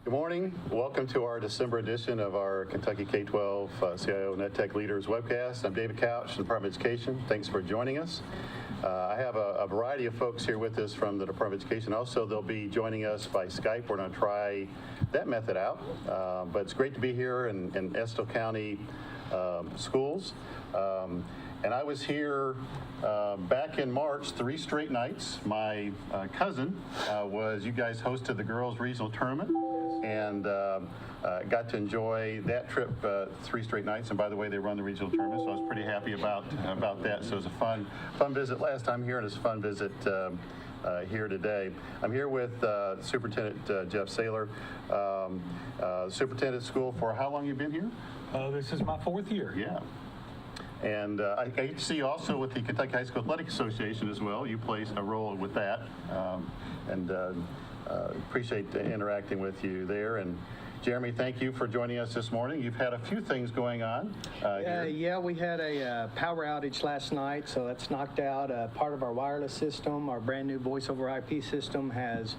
Good morning. Welcome to our December edition of our Kentucky K-12 CIO and EdTech Leaders Webcast. I'm David Couch, Department of Education. Thanks for joining us. I have a variety of folks here with us from the Department of Education. Also, they'll be joining us by Skype. We're going to try that method out. But it's great to be here in Estill County schools. And I was here back in March, 3 straight nights. My cousin you guys hosted the girls' regional tournament, and got to enjoy that trip 3 straight nights. And by the way, they run the regional tournament, so I was pretty happy about that. So it was a fun visit last time here, and it's a fun visit here today. I'm here with Superintendent Jeff Saylor. Superintendent school for how long you been here? This is my 4th year. Yeah. And I get to see you also with the Kentucky High School Athletic Association as well. You play a role with that, and appreciate interacting with you there. And Jeremy, thank you for joining us this morning. You've had a few things going on here. Yeah, we had a power outage last night, so that's knocked out part of our wireless system. Our brand new voice over IP system has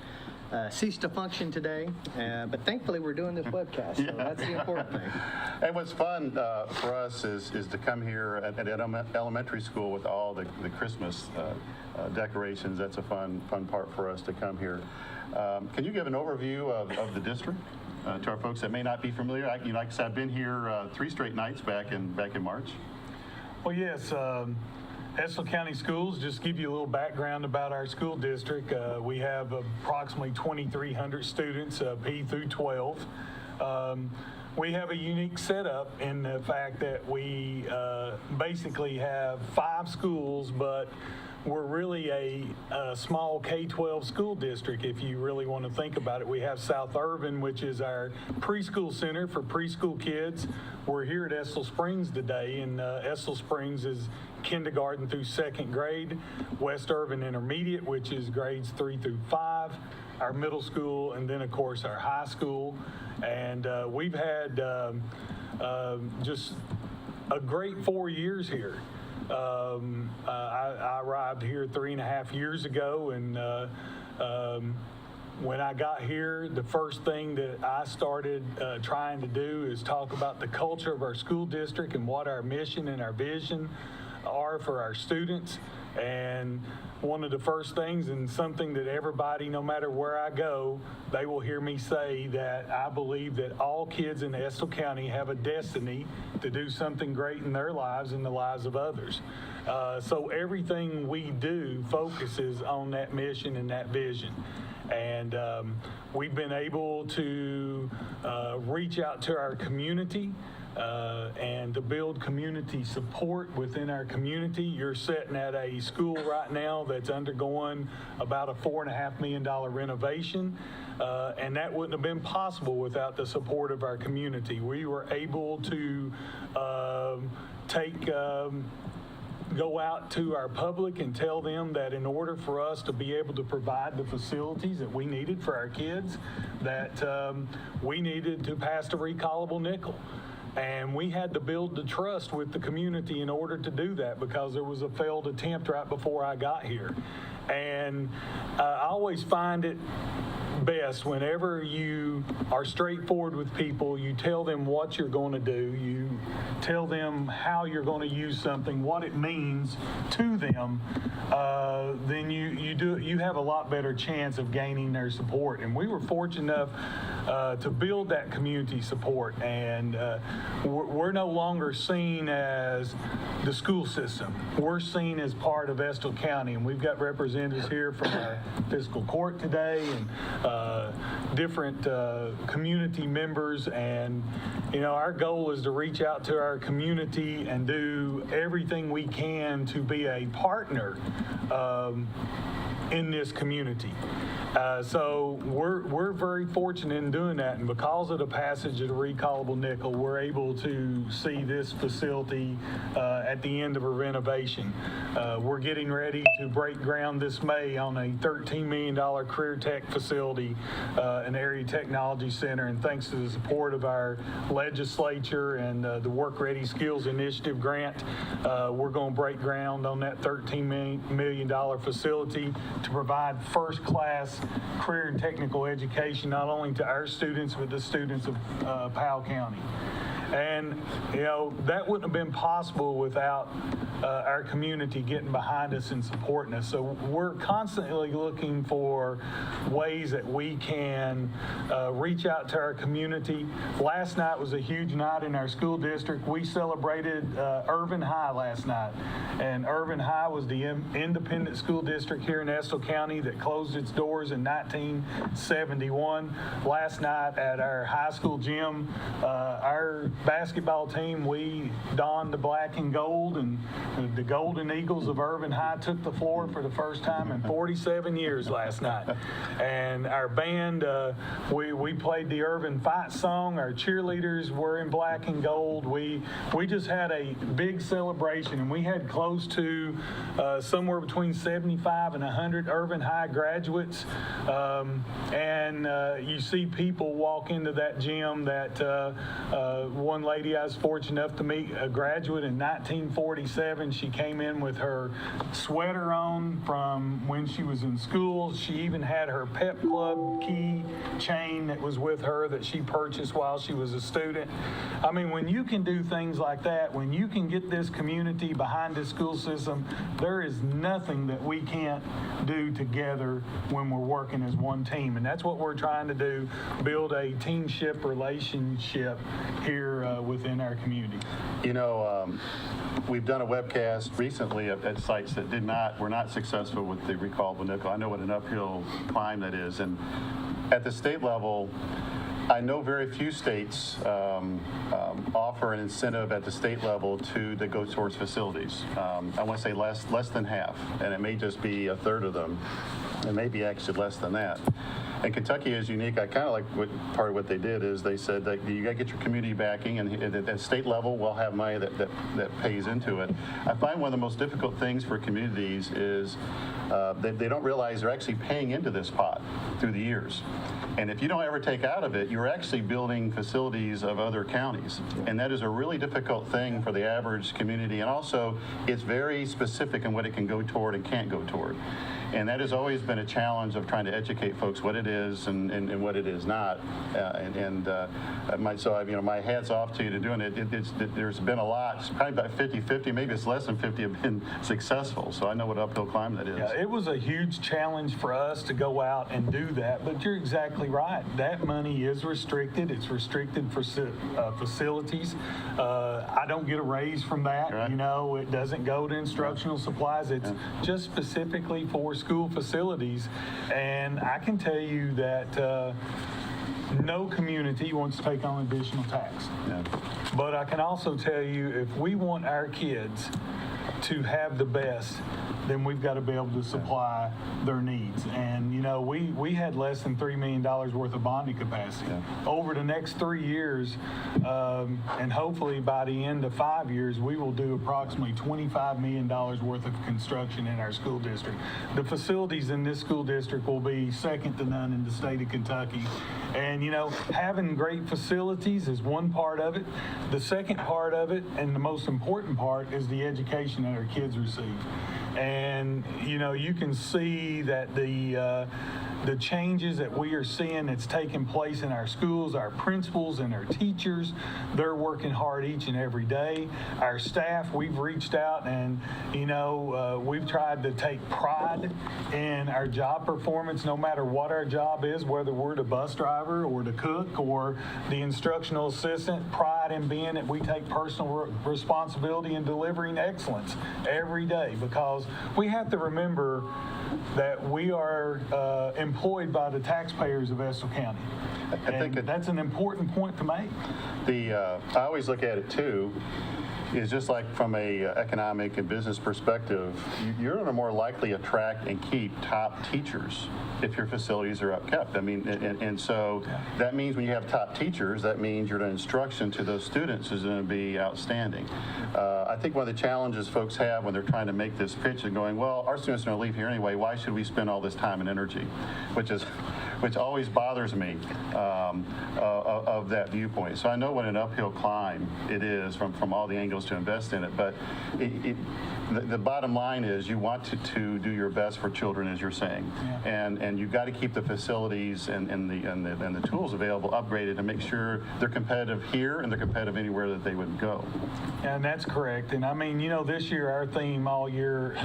ceased to function today, but thankfully we're doing this webcast, so that's the important thing. And what's fun for us is to come here at elementary school with all the Christmas decorations. That's a fun part for us to come here. Can you give an overview of the district to our folks that may not be familiar? Like I said, I've been here 3 straight nights back in March. Well, yes. Estill County Schools, just give you a little background about our school district. We have approximately 2,300 students, P through 12. We have a unique setup in the fact that we basically have 5 schools, but we're really a small K-12 school district, if you really want to think about it. We have South Irvin, which is our preschool center for preschool kids. We're here at Estill Springs today, and Estill Springs is kindergarten through 2nd grade. West Irvin Intermediate, which is grades 3 through 5. Our middle school, and then, of course, our high school. And we've had just a great 4 years here. I arrived here 3.5 years ago, and when I got here, the first thing that I started trying to do is talk about the culture of our school district and what our mission and our vision are for our students. And one of the first things, and something that everybody, no matter where I go, they will hear me say, that I believe that all kids in Estill County have a destiny to do something great in their lives and the lives of others. So everything we do focuses on that mission and that vision. And we've been able to reach out to our community and to build community support within our community. You're sitting at a school right now that's undergoing about a $4.5 million renovation, and that wouldn't have been possible without the support of our community. We were able to go out to our public and tell them that in order for us to be able to provide the facilities that we needed for our kids, that we needed to pass the recallable nickel. And we had to build the trust with the community in order to do that, because there was a failed attempt right before I got here. And I always find it best whenever you are straightforward with people. You tell them what you're going to do. You tell them how you're going to use something, what it means to them. Then you have a lot better chance of gaining their support. And we were fortunate enough to build that community support. And we're no longer seen as the school system. We're seen as part of Estill County, and we've got representatives here from our fiscal court today, and different community members. And our goal is to reach out to our community and do everything we can to be a partner in this community. So we're very fortunate in doing that, and because of the passage of the recallable nickel, we're able to see this facility at the end of a renovation. We're getting ready to break ground this May on a $13 million career tech facility, an area technology center, and thanks to the support of our legislature and the Work Ready Skills Initiative grant, we're going to break ground on that $13 million facility to provide first-class career and technical education, not only to our students, but the students of Powell County. And, that wouldn't have been possible without our community getting behind us and supporting us. So we're constantly looking for ways that we can reach out to our community. Last night was a huge night in our school district. We celebrated Irvin High last night. And Irvin High was the independent school district here in Estill County that closed its doors in 1971. Last night at our high school gym, our basketball team, we donned the black and gold, and the Golden Eagles of Irvin High took the floor for the first time in 47 years last night. And our band, we played the Irvin Fight song. Our cheerleaders were in black and gold. We just had a big celebration, and we had close to somewhere between 75 and 100 Irvin High graduates. And you see people walk into that gym. That one lady I was fortunate enough to meet, a graduate in 1947. She came in with her sweater on from when she was in school. She even had her pep club key chain that was with her that she purchased while she was a student. I mean, when you can do things like that, when you can get this community behind this school system, there is nothing that we can't do together when we're working as one team. And that's what we're trying to do, build a teamship relationship here within our community. We've done a webcast recently at sites that were not successful with the recallable nickel. I know what an uphill climb that is. And at the state level, I know very few states offer an incentive at the state level to go towards facilities. I want to say less than half, and it may just be a third of them. It may be actually less than that. And Kentucky is unique. I kind of like part of what they did is they said that you got to get your community backing, and at state level, we'll have money that pays into it. I find one of the most difficult things for communities is they don't realize they're actually paying into this pot through the years. And if you don't ever take out of it, you're actually building facilities of other counties. And that is a really difficult thing for the average community. And also, it's very specific in what it can go toward and can't go toward. And that has always been a challenge of trying to educate folks what it is and what it is not. My hat's off to you to doing it. There's been a lot, it's probably about 50-50, maybe it's less than 50 have been successful. So I know what uphill climb that is. Yeah, it was a huge challenge for us to go out and do that, but you're exactly right. That money is restricted. It's restricted for facilities. I don't get a raise from that. Right. It doesn't go to instructional supplies. It's just specifically for school facilities. And I can tell you that no community wants to take on additional tax. Yeah. But I can also tell you, if we want our kids to have the best, then we've got to be able to supply their needs. And, we had less than $3 million worth of bonding capacity. Yeah. Over the next 3 years, and hopefully by the end of 5 years, we will do approximately $25 million worth of construction in our school district. The facilities in this school district will be second to none in the state of Kentucky. And, having great facilities is one part of it. The second part of it, and the most important part, is the education that our kids receive. And, you can see that the changes that we are seeing that's taking place in our schools, our principals and our teachers, they're working hard each and every day. Our staff, we've reached out and, we've tried to take pride in our job performance, no matter what our job is, whether we're the bus driver or the cook or the instructional assistant, pride in being that we take personal responsibility in delivering excellence every day, because we have to remember that we are employed by the taxpayers of Estill County. I think that's an important point to make. I always look at it too, is just like from a economic and business perspective, you're going to more likely attract and keep top teachers if your facilities are upkept. I mean, and so that means when you have top teachers, that means your instruction to those students is going to be outstanding. I think one of the challenges folks have when they're trying to make this pitch and going, well, our students are going to leave here anyway, why should we spend all this time and energy? Which is which always bothers me of that viewpoint. So I know what an uphill climb it is from all the angles to invest in it, but the bottom line is you want to do your best for children, as you're saying, and you've got to keep the facilities and the tools available upgraded to make sure they're competitive here and they're competitive anywhere that they would go. And that's correct. And I mean, this year our theme all year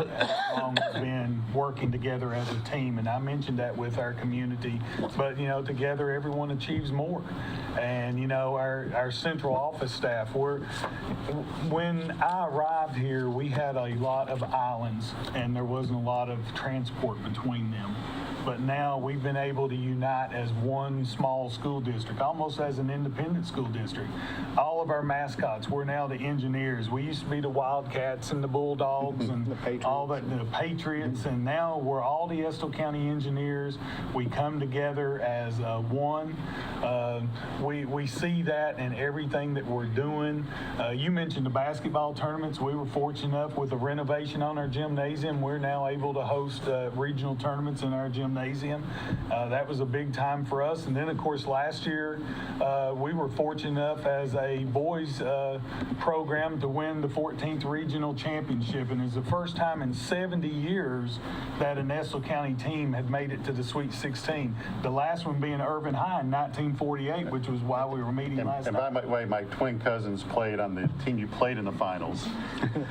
long has been working together as a team. And I mentioned that with our community. But, together everyone achieves more. And, our central office staff, when I arrived here, we had a lot of islands and there wasn't a lot of transport between them. But now we've been able to unite as one small school district, almost as an independent school district. All of our mascots, we're now the engineers. We used to be the Wildcats and the Bulldogs and all that, the Patriots, and now we're all the Estill County engineers. We come together as one. We see that in everything that we're doing. You mentioned the basketball tournaments. We were fortunate enough with the renovation on our gymnasium. We're now able to host regional tournaments in our gymnasium. That was a big time for us. And then, of course, last year we were fortunate enough as a boys program to win the 14th regional championship. And it's the first time in 70 years that an Estill County team had made it to the Sweet 16. The last one being Irvin High in 1948, which was why we were meeting last night. And by the way, my twin cousins played on the team you played in the finals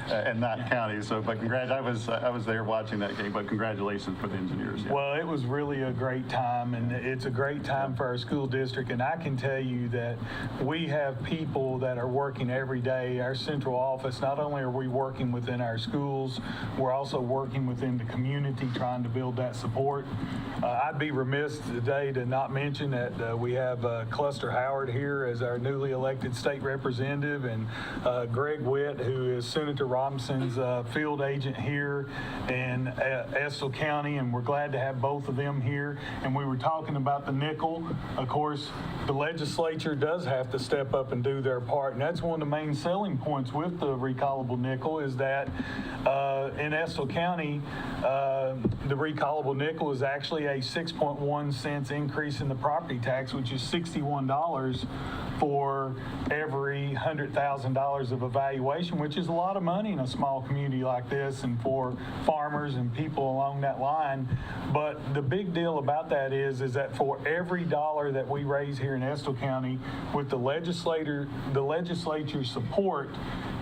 and not county. So, but congratulations. I was there watching that game, but congratulations for the engineers. Yeah. Well, it was really a great time, and it's a great time for our school district. And I can tell you that we have people that are working every day. Our central office, not only are we working within our schools, we're also working within the community trying to build that support. I'd be remiss today to not mention that we have Cluster Howard here as our newly elected state representative, and Greg Witt, who is Senator Robinson's field agent here in Estill County, and we're glad to have both of them here. And we were talking about the nickel. Of course, the legislature does have to step up and do their part, and that's one of the main selling points with the recallable nickel is that in Estill County, the recallable nickel is actually a 6.1 cents increase in the property tax, which is $61 for every $100,000 of evaluation, which is a lot of money in a small community like this and for farmers and people along that line. But the big deal about that is that for every dollar that we raise here in Estill County, with the legislature's support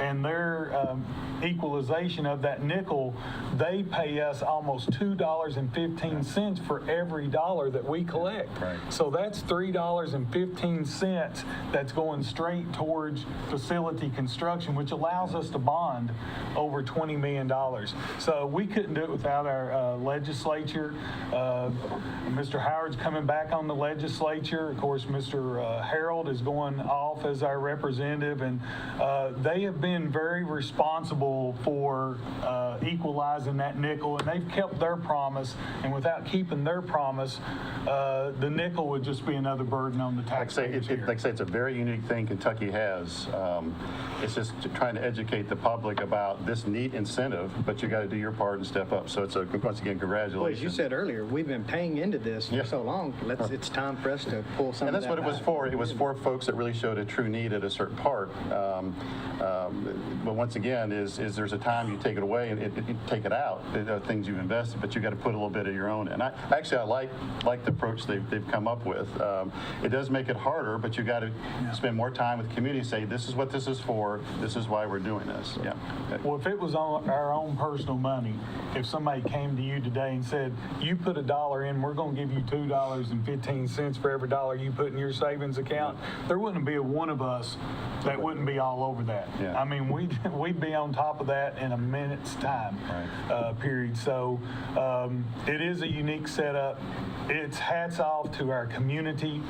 and their equalization of that nickel, they pay us almost $2.15 for every dollar that we collect. Right. So that's $3.15 that's going straight towards facility construction, which allows us to bond over $20 million. So we couldn't do it without our legislature. Mr. Howard's coming back on the legislature. Of course, Mr. Harold is going off as our representative, and they have been very responsible for equalizing that nickel, and they've kept their promise. And without keeping their promise, the nickel would just be another burden on the taxpayers here. Like I say, it's a very unique thing Kentucky has. It's just trying to educate the public about this neat incentive, but you got to do your part and step up. So it's once again, congratulations. Well, as you said earlier, we've been paying into this for so long. It's time for us to pull some of that. And that's what it was back. for. It was for folks that really showed a true need at a certain part. But once again, is there's a time you take it away and you take it out, things you've invested, but you got to put a little bit of your own in. I like the approach they've come up with. It does make it harder, but you got to spend more time with the community, say this is what this is for, this is why we're doing this. Yeah. Well, if it was on our own personal money, if somebody came to you today and said, you put $1 in, we're going to give you $2.15 for every dollar you put in your savings account, there wouldn't be a one of us that wouldn't be all over that. Yeah. I mean, we'd be on top of that in a minute's time, period. So it is a unique setup. It's hats off to our community,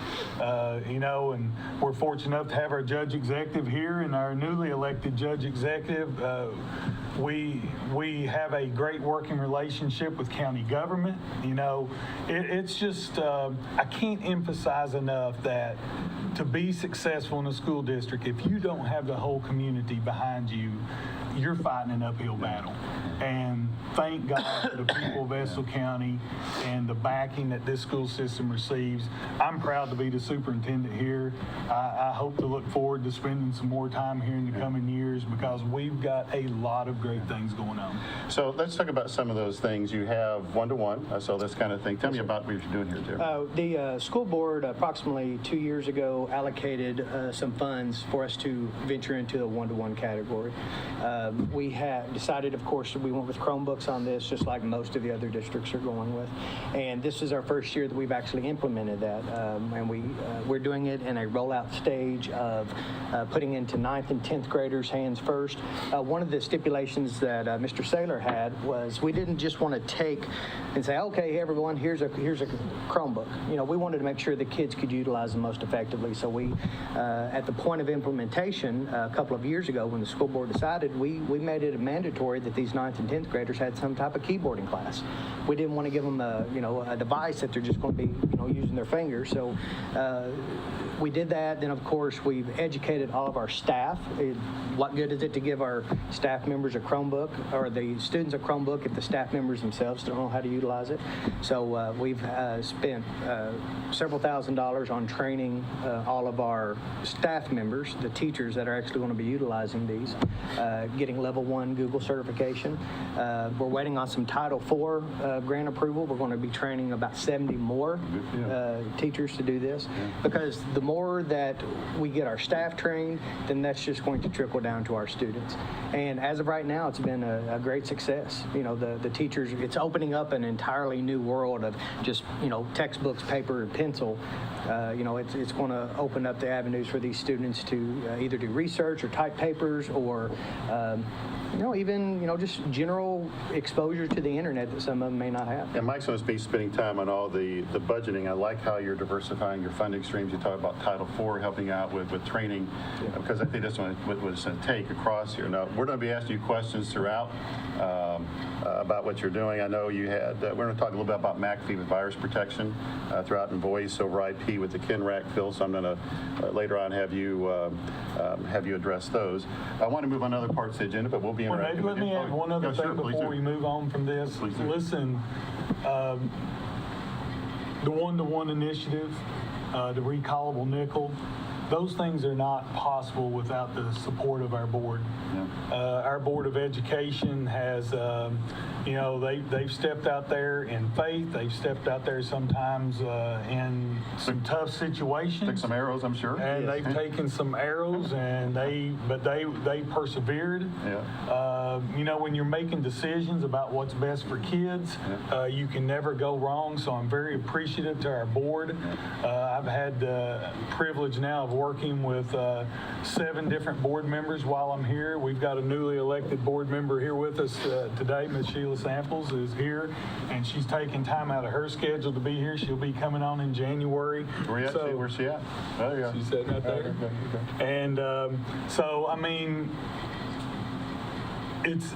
and we're fortunate enough to have our judge executive here and our newly elected judge executive. We have a great working relationship with county government. It's just, I can't emphasize enough that to be successful in a school district, if you don't have the whole community behind you, you're fighting an uphill battle. And thank God for the people of Estill County and the backing that this school system receives. I'm proud to be the superintendent here. I hope to look forward to spending some more time here in the coming years because we've got a lot of great things going on. So let's talk about some of those things. You have one-to-one, so this kind of thing. Tell me about what you're doing here, Terry. The school board approximately 2 years ago allocated some funds for us to venture into the one-to-one category. We had decided, of course, we went with Chromebooks on this, just like most of the other districts are going with. And this is our first year that we've actually implemented that. And we're doing it in a rollout stage of putting into 9th and 10th graders hands first. One of the stipulations that Mr. Saylor had was we didn't just want to take and say, okay, everyone, here's a Chromebook. You know, we wanted to make sure the kids could utilize them most effectively. So we, at the point of implementation a couple of years ago when the school board decided, we made it mandatory that these 9th and 10th graders had some type of keyboarding class. We didn't want to give them a device that they're just going to be using their fingers. So we did that. Then, of course, we've educated all of our staff. What good is it to give our staff members a Chromebook or the students a Chromebook if the staff members themselves don't know how to utilize it? So we've spent several $1,000s on training all of our staff members, the teachers that are actually going to be utilizing these, getting level 1 Google certification. We're waiting on some Title IV grant approval. We're going to be training about 70 more teachers to do this because the more that we get our staff trained, then that's just going to trickle down to our students. And as of right now, it's been a great success. The teachers, it's opening up an entirely new world of just, textbooks, paper, and pencil. It's going to open up the avenues for these students to either do research or type papers or, even, just general exposure to the internet that some of them may not have. And Mike's going to be spending time on all the budgeting. I like how you're diversifying your funding streams. You talk about Title IV helping out with training, because I think that's what it's going to take across here. Now, we're going to be asking you questions throughout about what you're doing. I know you had, we're going to talk a little bit about McAfee with virus protection throughout and voice over IP with the KenRack fill, so I'm going to later on have you address those. I want to move on to other parts of the agenda, but we'll be interacting Maybe let with you. me add one other thing before we move on from this. Please do. Listen, the one-to-one initiative, the recallable nickel, those things are not possible without the support of our board. Our Board of Education has, they've stepped out there in faith. They've stepped out there sometimes in some tough situations. Take some arrows, I'm sure. And they've taken some arrows, and they persevered. When you're making decisions about what's best for kids, you can never go wrong. So I'm very appreciative to our board. I've had the privilege now of working with 7 different board members while I'm here. We've got a newly elected board member here with us today. Ms. Sheila Samples is here, and she's taking time out of her schedule to be here. She'll be coming on in January. Where's she at? Oh, yeah. She's sitting out there. Okay. And it's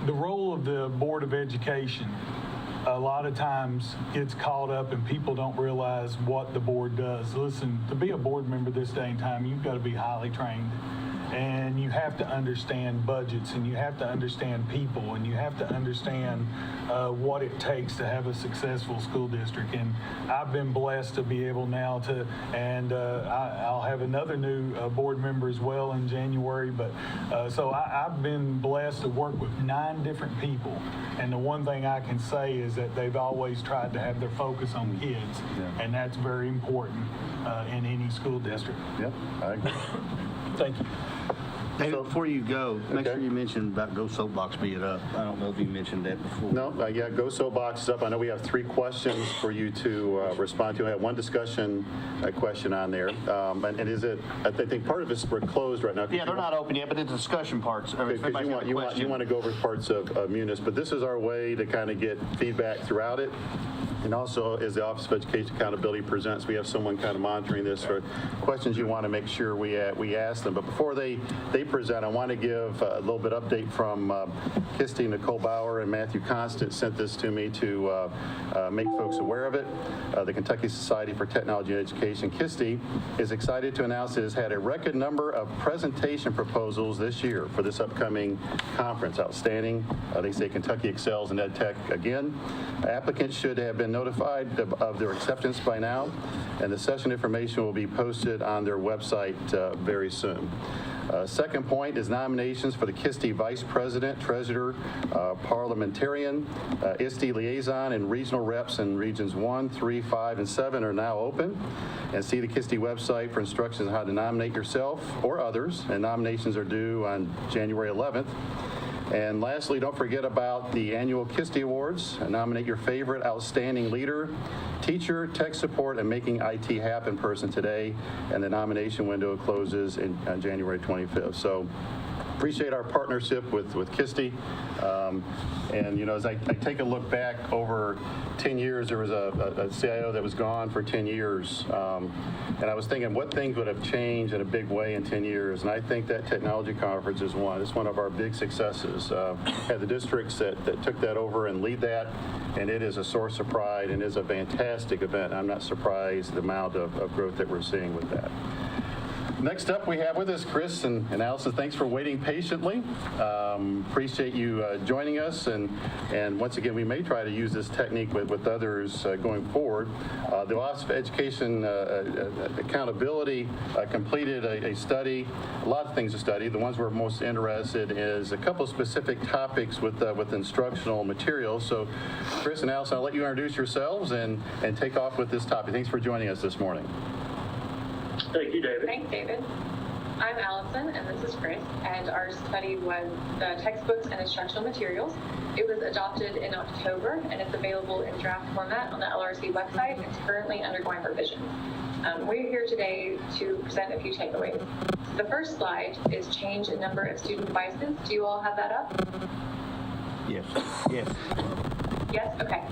the role of the Board of Education a lot of times gets caught up and people don't realize what the board does. Listen, to be a board member this day and time, you've got to be highly trained. And you have to understand budgets, and you have to understand people, and you have to understand what it takes to have a successful school district. And I've been blessed to be able now to, and I'll have another new board member as well in January. But so I've been blessed to work with 9 different people. And the one thing I can say is that they've always tried to have their focus on kids, and that's very important in any school district. Yep, I agree. Thank you. David, before you go, make sure you mention about Go Soapbox being up. I don't know if you mentioned that before. No, Go Soapbox is up. I know we have 3 questions for you to respond to. I have one discussion question on there. And is it, I think part of it's closed right now. Yeah, they're not open yet, but the discussion parts. Because you want to go over parts of Munis, but this is our way to kind of get feedback throughout it. And also, as the Office of Education Accountability presents, we have someone kind of monitoring this for questions you want to make sure we ask them. But before they present, I want to give a little bit update from Kirsty, Nicole Bauer, and Matthew Constant sent this to me to make folks aware of it. The Kentucky Society for Technology and Education, KISTE, is excited to announce it has had a record number of presentation proposals this year for this upcoming conference. Outstanding. They say Kentucky excels in EdTech again. Applicants should have been notified of their acceptance by now, and the session information will be posted on their website very soon. Second point is nominations for the KISTE Vice President, Treasurer, Parliamentarian, ISTE Liaison, and Regional Reps in Regions 1, 3, 5, and 7 are now open. And see the KISTE website for instructions on how to nominate yourself or others, and nominations are due on January 11th. And lastly, don't forget about the annual KISTE Awards. Nominate your favorite outstanding leader, teacher, tech support, and making IT happen person today. And the nomination window closes on January 25th. So appreciate our partnership with KISTE. And, you know, as I take a look back over 10 years, there was a CIO that was gone for 10 years. And I was thinking what things would have changed in a big way in 10 years. And I think that technology conference is one. It's one of our big successes. Had the districts that took that over and lead that. And it is a source of pride and is a fantastic event. I'm not surprised the amount of growth that we're seeing with that. Next up, we have with us Chris and Allison. Thanks for waiting patiently. Appreciate you joining us. And once again, we may try to use this technique with others going forward. The Office of Education Accountability completed a study, a lot of things to study. The ones we're most interested in is a couple of specific topics with instructional materials. So Chris and Allison, I'll let you introduce yourselves and take off with this topic. Thanks for joining us this morning. Thank you, David. Thanks, David. I'm Allison, and this is Chris, and our study was the textbooks and instructional materials. It was adopted in October, and it's available in draft format on the LRC website. It's currently undergoing revision. We're here today to present a few takeaways. The first slide is change in number of student devices. Do you all have that up? Yes. Yes. Yes? Okay.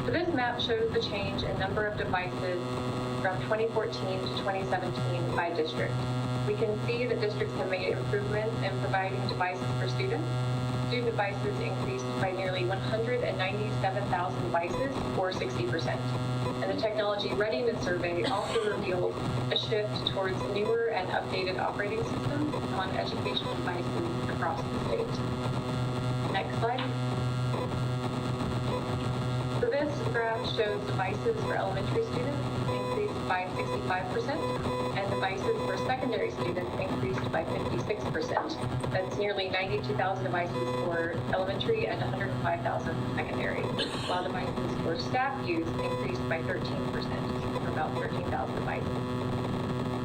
So this map shows the change in number of devices from 2014 to 2017 by district. We can see that districts have made improvements in providing devices for students. Student devices increased by nearly 197,000 devices, or 60%. And the Technology Readiness Survey also revealed a shift towards newer and updated operating systems on educational devices across the state. Next slide. So this graph shows devices for elementary students increased by 65%, and devices for secondary students increased by 56%. That's nearly 92,000 devices for elementary and 105,000 secondary, while devices for staff use increased by 13%, or about 13,000 devices.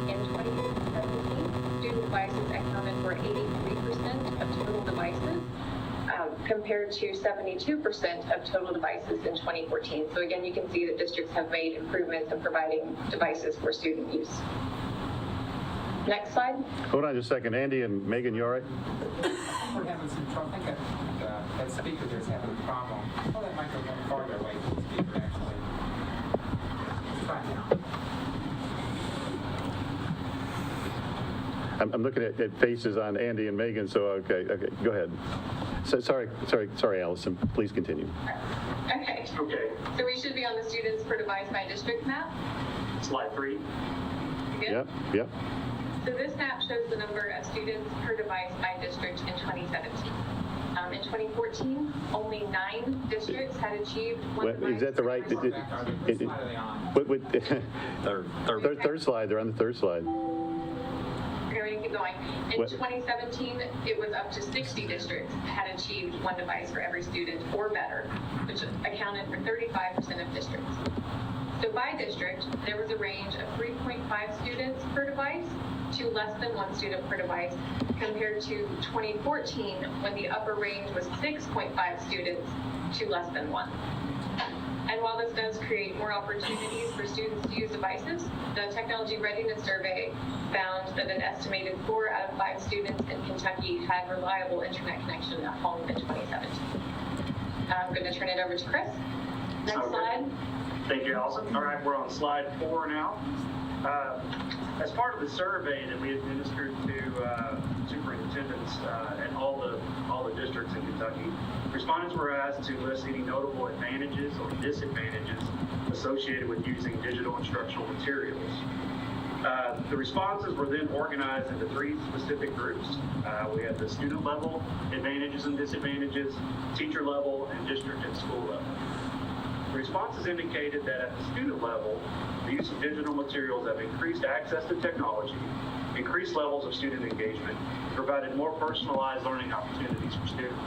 In 2017, student devices accounted for 83% of total devices, compared to 72% of total devices in 2014. So again, you can see that districts have made improvements in providing devices for student use. Next slide. Hold on just a second. Andy and Megan, you all right? We're having some trouble. I think that speaker there's having a problem. Oh, that might go a little farther away from the speaker, actually. Let's try it now. I'm looking at faces on Andy and Megan, so okay, go ahead. So, sorry, Allison. Please continue. Okay. Okay. So we should be on the students per device by district map. Slide 3. You good? Yep. So this map shows the number of students per device by district in 2017. In 2014 only 9 districts had achieved one device. Is that the right? What slide are they on? Third slide. They're on the third slide. Okay, we can keep going. In 2017, it was up to 60 districts had achieved one device for every student or better, which accounted for 35% of districts. So by district, there was a range of 3.5 students per device to less than 1 student per device, compared to 2014, when the upper range was 6.5 students to less than 1. And while this does create more opportunities for students to use devices, the Technology Readiness Survey found that an estimated 4 out of 5 students in Kentucky had reliable internet connection at home in 2017. I'm going to turn it over to Chris. Next Okay. slide. Thank you, Allison. All right, we're on slide 4 now. As part of the survey that we administered to superintendents at all the districts in Kentucky. Respondents were asked to list any notable advantages or disadvantages associated with using digital instructional materials. The responses were then organized into 3 specific groups. We had the student level advantages and disadvantages, teacher level, and district and school level. The responses indicated that at the student level, the use of digital materials have increased access to technology, increased levels of student engagement, provided more personalized learning opportunities for students.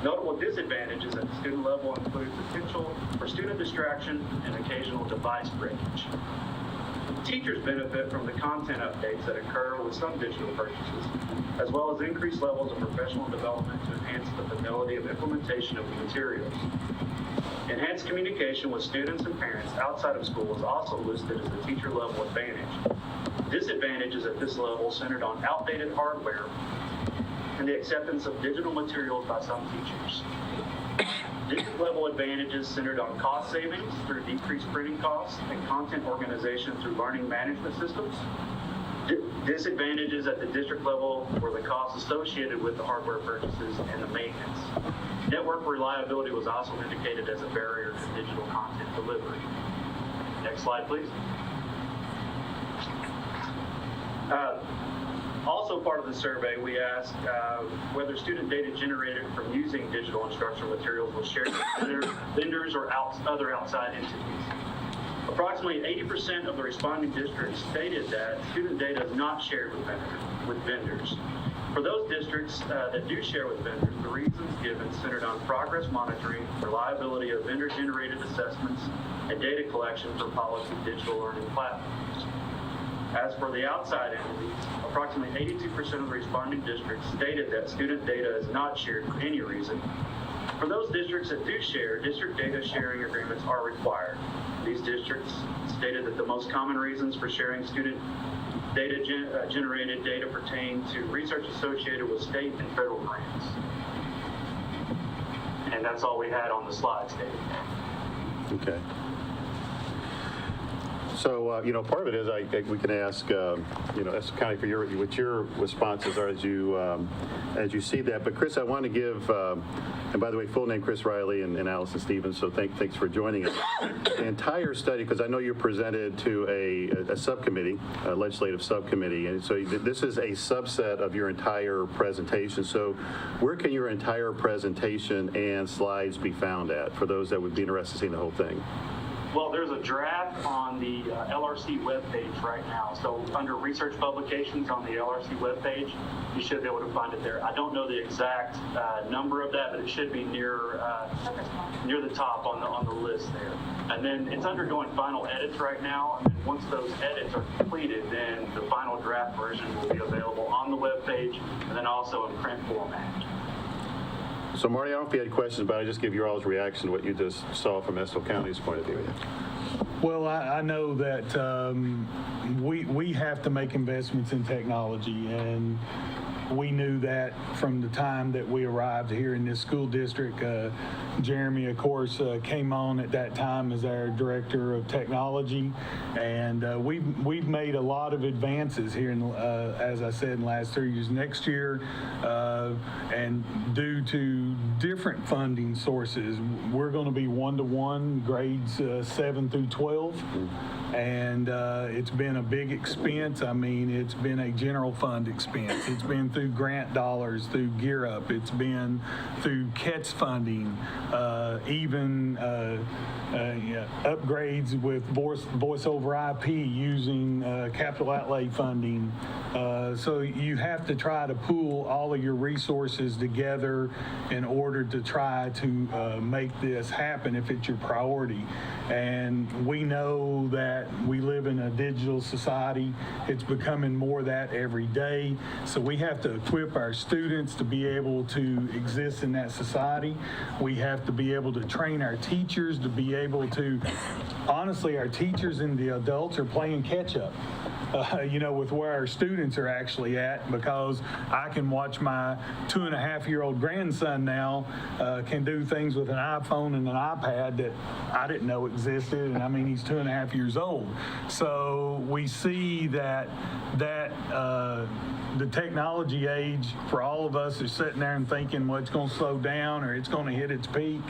Notable disadvantages at the student level include potential for student distraction and occasional device breakage. Teachers benefit from the content updates that occur with some digital purchases, as well as increased levels of professional development to enhance the fidelity of implementation of the materials. Enhanced communication with students and parents outside of school is also listed as a teacher level advantage. Disadvantages at this level centered on outdated hardware and the acceptance of digital materials by some teachers. District level advantages centered on cost savings through decreased printing costs and content organization through learning management systems. Disadvantages at the district level were the costs associated with the hardware purchases and the maintenance. Network reliability was also indicated as a barrier to digital content delivery. Next slide, please. Also part of the survey, we asked whether student data generated from using digital instructional materials was shared with vendors or other outside entities. Approximately 80% of the responding districts stated that student data is not shared with vendors. For those districts that do share with vendors, the reasons given centered on progress monitoring, reliability of vendor-generated assessments, and data collection for policy digital learning platforms. As for the outside entities, approximately 82% of the responding districts stated that student data is not shared for any reason. For those districts that do share, district data sharing agreements are required. These districts stated that the most common reasons for sharing student data generated data pertain to research associated with state and federal grants. And that's all we had on the slides, David. Okay. So, part of it is we can ask, Essex County for what your responses are as you see that. But Chris, I want to give, and by the way, full name Chris Riley and Allison Stevens. So thanks for joining us. The entire study, because I know you presented to a subcommittee, a legislative subcommittee, and so this is a subset of your entire presentation. So where can your entire presentation and slides be found at for those that would be interested in seeing the whole thing? Well, there's a draft on the LRC webpage right now. So under research publications on the LRC webpage, you should be able to find it there. I don't know the exact number of that, but it should be near the top on the list there. And then it's undergoing final edits right now. And then once those edits are completed, then the final draft version will be available on the webpage and then also in print format. So, Marty, I don't know if you had questions, but I just give your all's reaction to what you just saw from Estill County's point of view. Well, I know that we have to make investments in technology, and we knew that from the time that we arrived here in this school district. Jeremy, of course, came on at that time as our director of technology, and we've made a lot of advances here, as I said, in the last 3 years. Next year, and due to different funding sources, we're going to be 1-to-1 grades 7 through 12. And it's been a big expense. I mean, it's been a general fund expense. It's been through grant dollars, through Gear Up. It's been through CATS funding, even upgrades with voice over IP using capital outlay funding. So you have to try to pool all of your resources together in order to try to make this happen if it's your priority. And we know that we live in a digital society. It's becoming more of that every day. So we have to equip our students to be able to exist in that society. We have to be able to train our teachers to be able to, honestly, our teachers and the adults are playing catch up. With where our students are actually at, because I can watch my 2.5-year-old grandson now can do things with an iPhone and an iPad that I didn't know existed, and I mean, he's 2.5 years old. So we see that the technology age for all of us is sitting there and thinking, well, it's going to slow down or it's going to hit its peak.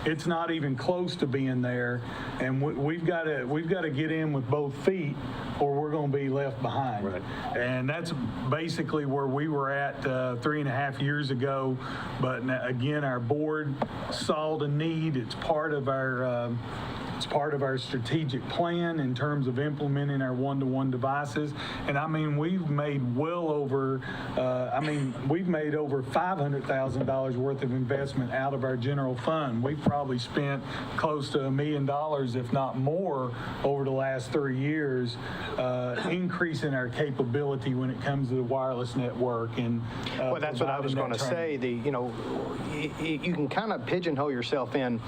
It's not even close to being there, and we've got to get in with both feet, or we're going to be left behind. Right. And that's basically where we were at 3.5 years ago. But again, our board saw the need. It's part of our strategic plan in terms of implementing our one-to-one devices. And I mean, we've made over $500,000 worth of investment out of our general fund. We've probably spent close to $1 million, if not more, over the last 3 years, increasing our capability when it comes to the wireless network. And Well, that's what I was going to say. You can kind of pigeonhole yourself in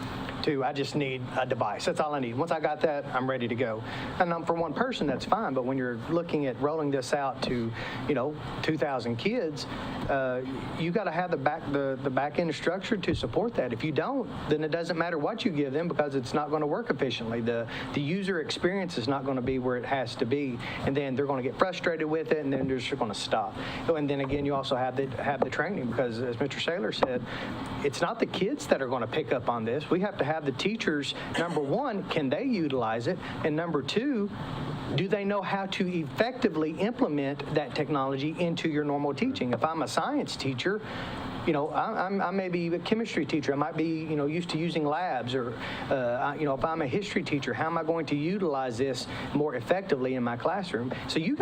to, I just need a device. That's all I need. Once I got that, I'm ready to go. And for one person, that's fine. But when you're looking at rolling this out to, 2,000 kids, you got to have the back end structure to support that. If you don't, then it doesn't matter what you give them because it's not going to work efficiently. The user experience is not going to be where it has to be, and then they're going to get frustrated with it, and then they're just going to stop. And then again, you also have the training because, as Mr. Saylor said, it's not the kids that are going to pick up on this. We have to have the teachers. Number one, can they utilize it? And number two, do they know how to effectively implement that technology into your normal teaching? If I'm a science teacher, I may be a chemistry teacher. I might be, used to using labs, or, if I'm a history teacher, how am I going to utilize this more effectively in my classroom? So you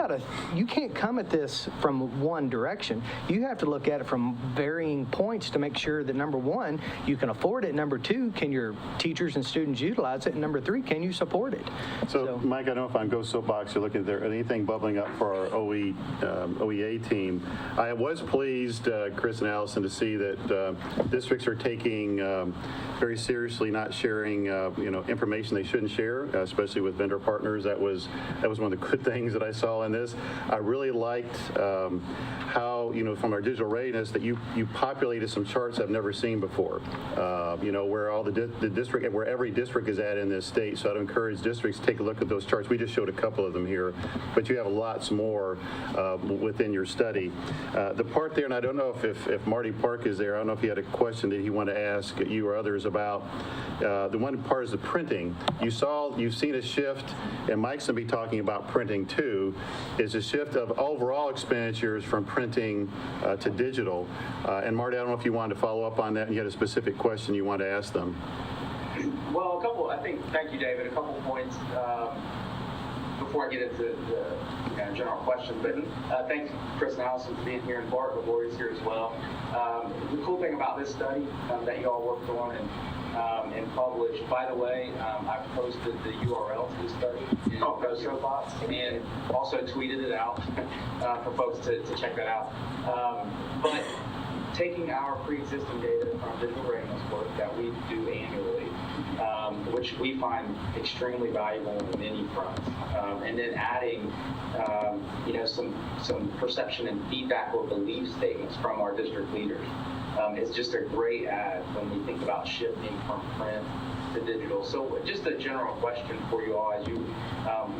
can't come at this from one direction. You have to look at it from varying points to make sure that, number one, you can afford it. Number two, can your teachers and students utilize it? And number three, can you support it? So Mike, I don't know if on Go Soapbox you're looking at there anything bubbling up for our OEA team. I was pleased, Chris and Allison, to see that districts are taking very seriously not sharing information they shouldn't share, especially with vendor partners. That was one of the good things that I saw in this. I really liked how from our digital readiness that you populated some charts I've never seen before. Where all the district, where every district is at in this state. So I'd encourage districts to take a look at those charts. We just showed a couple of them here, but you have lots more within your study. The part there, and I don't know if Marty Park is there. I don't know if he had a question that he wanted to ask you or others about. The one part is the printing. You've seen a shift, and Mike's going to be talking about printing too, is a shift of overall expenditures from printing to digital. And Marty, I don't know if you wanted to follow up on that and you had a specific question you wanted to ask them. Well, thank you, David. A couple points before I get into the general question. But thanks, Chris and Allison, for being here, and Bart Laborie's here as well. The cool thing about this study that you all worked on and published, by the way, I've posted the URL to the study in Go Soapbox and also tweeted it out for folks to check that out. But taking our pre-existing data from digital readiness work that we do annually, which we find extremely valuable on many fronts, and then adding, some perception and feedback or belief statements from our district leaders is just a great add when we think about shifting from print to digital. So just a general question for you all as you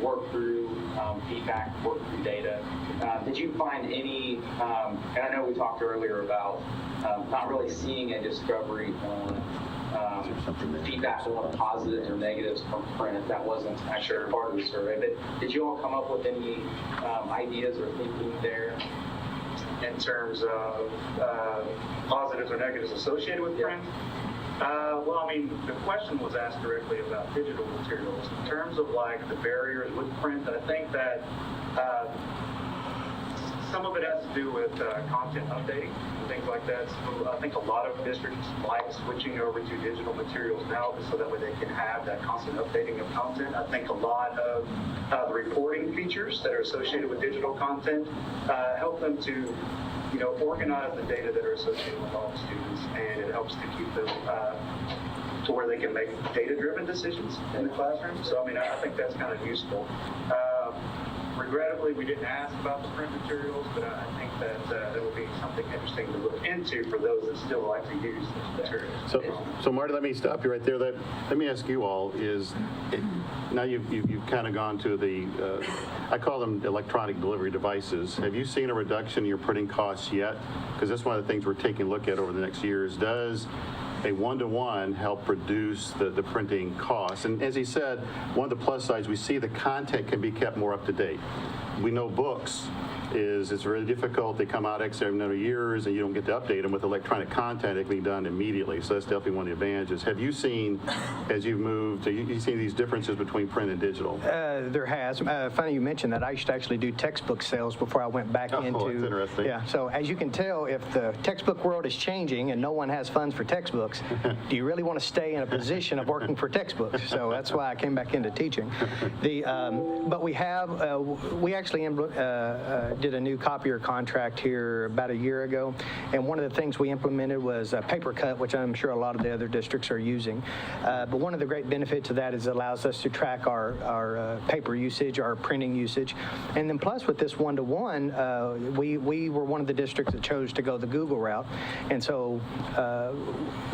work through feedback, work through data. Did you find any, and I know we talked earlier about not really seeing a discovery on feedback on positives or negatives from print. That wasn't actually part of the survey. But did you all come up with any ideas or thinking there in terms of positives or negatives associated with print? Well, I mean, the question was asked directly about digital materials. In terms of like the barriers with print, I think that some of it has to do with content updating and things like that. So I think a lot of districts like switching over to digital materials now so that way they can have that constant updating of content. I think a lot of the reporting features that are associated with digital content help them to organize the data that are associated with all the students, and it helps to keep them to where they can make data-driven decisions in the classroom. So, I mean, I think that's kind of useful. Regrettably, we didn't ask about the print materials, but I think that will be something interesting to look into for those that still like to use those materials. So Marty, let me stop you right there. Let me ask you all, now you've kind of gone to the, I call them electronic delivery devices. Have you seen a reduction in your printing costs yet? Because that's one of the things we're taking a look at over the next years. Does a one-to-one help reduce the printing costs? And as he said, one of the plus sides, we see the content can be kept more up to date. We know books it's really difficult. They come out X number of years and you don't get to update them. With electronic content, it can be done immediately. So that's definitely one of the advantages. Have you seen, as you've moved, you seen these differences between print and digital? There has. Funny you mentioned that. I used to actually do textbook sales before I went back into. That's interesting. Yeah. So as you can tell, if the textbook world is changing and no one has funds for textbooks, do you really want to stay in a position of working for textbooks? So that's why I came back into teaching. But we actually did a new copier contract here about a year ago, and one of the things we implemented was paper cut, which I'm sure a lot of the other districts are using. But one of the great benefits of that is it allows us to track our paper usage, our printing usage, and then plus with this one-to-one, we were one of the districts that chose to go the Google route, and so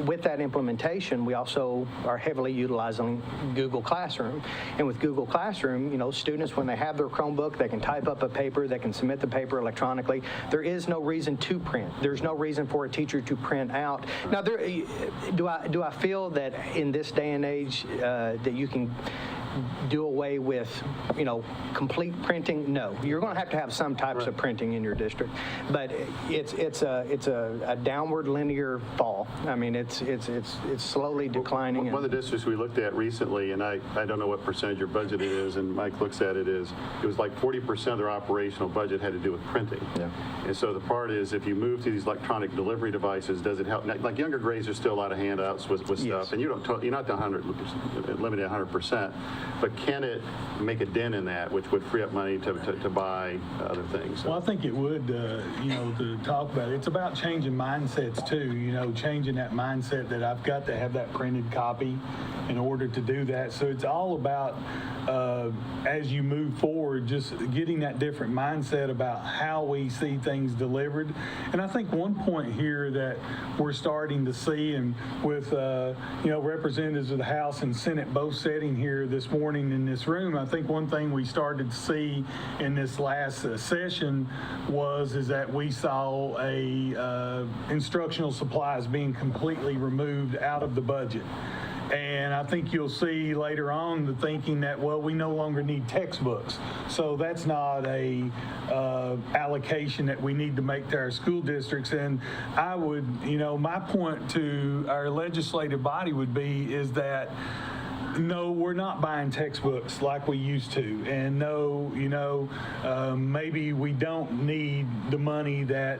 with that implementation, we also are heavily utilizing Google Classroom, and with Google Classroom, students, when they have their Chromebook, they can type up a paper, they can submit the paper electronically. There is no reason to print. There's no reason for a teacher to print out. Now, do I feel that in this day and age that you can do away with, complete printing? No. You're going to have some types of printing in your district, but it's a downward linear fall. I mean, it's slowly declining. One of the districts we looked at recently, and I don't know what percentage your budget is, and Mike looks at it, it was like 40% of their operational budget had to do with printing. Yeah. And so the part is, if you move to these electronic delivery devices, does it help? Like younger grades, there's still a lot of handouts with stuff, and you're not 100% limited 100%. But can it make a dent in that, which would free up money to buy other things? Well, I think it would, to talk about it. It's about changing mindsets too, changing that mindset that I've got to have that printed copy in order to do that. So it's all about, as you move forward, just getting that different mindset about how we see things delivered. And I think one point here that we're starting to see, and with, representatives of the House and Senate both sitting here this morning in this room, I think one thing we started to see in this last session is that we saw instructional supplies being completely removed out of the budget. And I think you'll see later on the thinking that, well, we no longer need textbooks. So that's not a allocation that we need to make to our school districts. And I would, my point to our legislative body would be is that no, we're not buying textbooks like we used to. And no, maybe we don't need the money that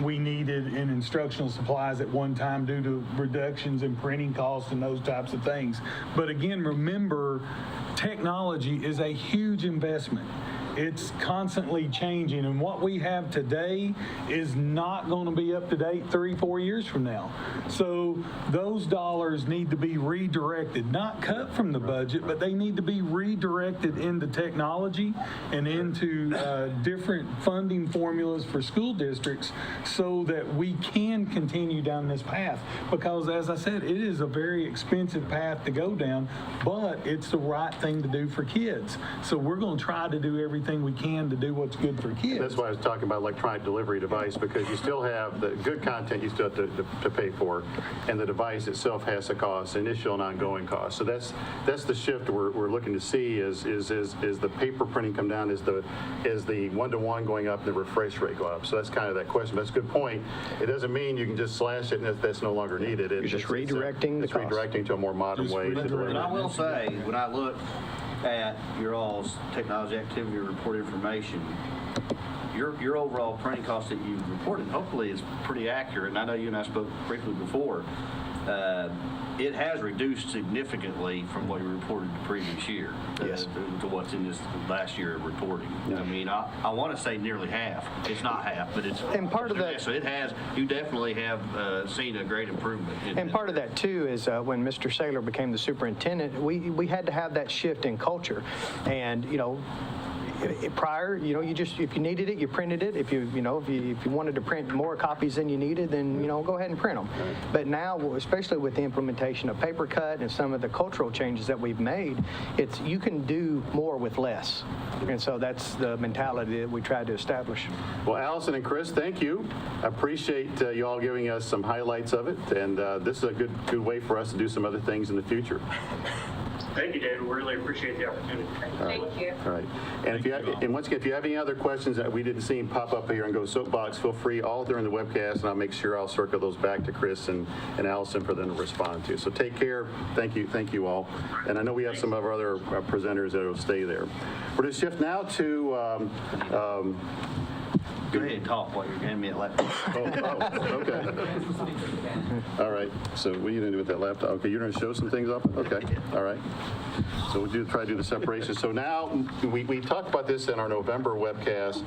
we needed in instructional supplies at one time due to reductions in printing costs and those types of things. But again, remember, technology is a huge investment. It's constantly changing, and what we have today is not going to be up to date 3-4 years from now. So those dollars need to be redirected, not cut from the budget, but they need to be redirected into technology and into different funding formulas for school districts so that we can continue down this path. Because as I said, it is a very expensive path to go down, but it's the right thing to do for kids. So we're going to try to do everything we can to do what's good for kids. That's why I was talking about electronic delivery device, because you still have the good content you still have to pay for, and the device itself has a cost, initial and ongoing cost. So that's the shift we're looking to see is the paper printing come down, is the one-to-one going up and the refresh rate go up. So that's kind of that question. That's a good point. It doesn't mean you can just slash it and that's no longer needed. You're just redirecting the cost. Redirecting to a more modern way to deliver. But I will say, when I look at your all's technology activity report information, your overall printing cost that you've reported hopefully is pretty accurate. And I know you and I spoke briefly before. It has reduced significantly from what you reported the previous year to what's in this last year of reporting. Yeah. I mean, I want to say nearly half. It's not half, but it's. And part of that. So it has. You definitely have seen a great improvement. And part of that too is when Mr. Saylor became the superintendent, we had to have that shift in culture, and prior, you just, if you needed it, you printed it. If you wanted to print more copies than you needed, then, go ahead and print them. But now, especially with the implementation of paper cut and some of the cultural changes that we've made, you can do more with less. And so that's the mentality that we try to establish. Well, Allison and Chris, thank you. I appreciate you all giving us some highlights of it, and this is a good way for us to do some other things in the future. Thank you, David. We really appreciate the opportunity. Thank you. All right. And once again, if you have any other questions that we didn't see pop up here and go soapbox, feel free all during the webcast, and I'll make sure I'll circle those back to Chris and Allison for them to respond to. So take care. Thank you all. And I know we have some of our other presenters that will stay there. We're going to shift now to Go ahead and talk while you're handing me a laptop. okay. All right. So what are you going to do with that laptop? Okay, you're going to show some things up? Okay. All right. So we'll try to do the separation. So now we talked about this in our November webcast,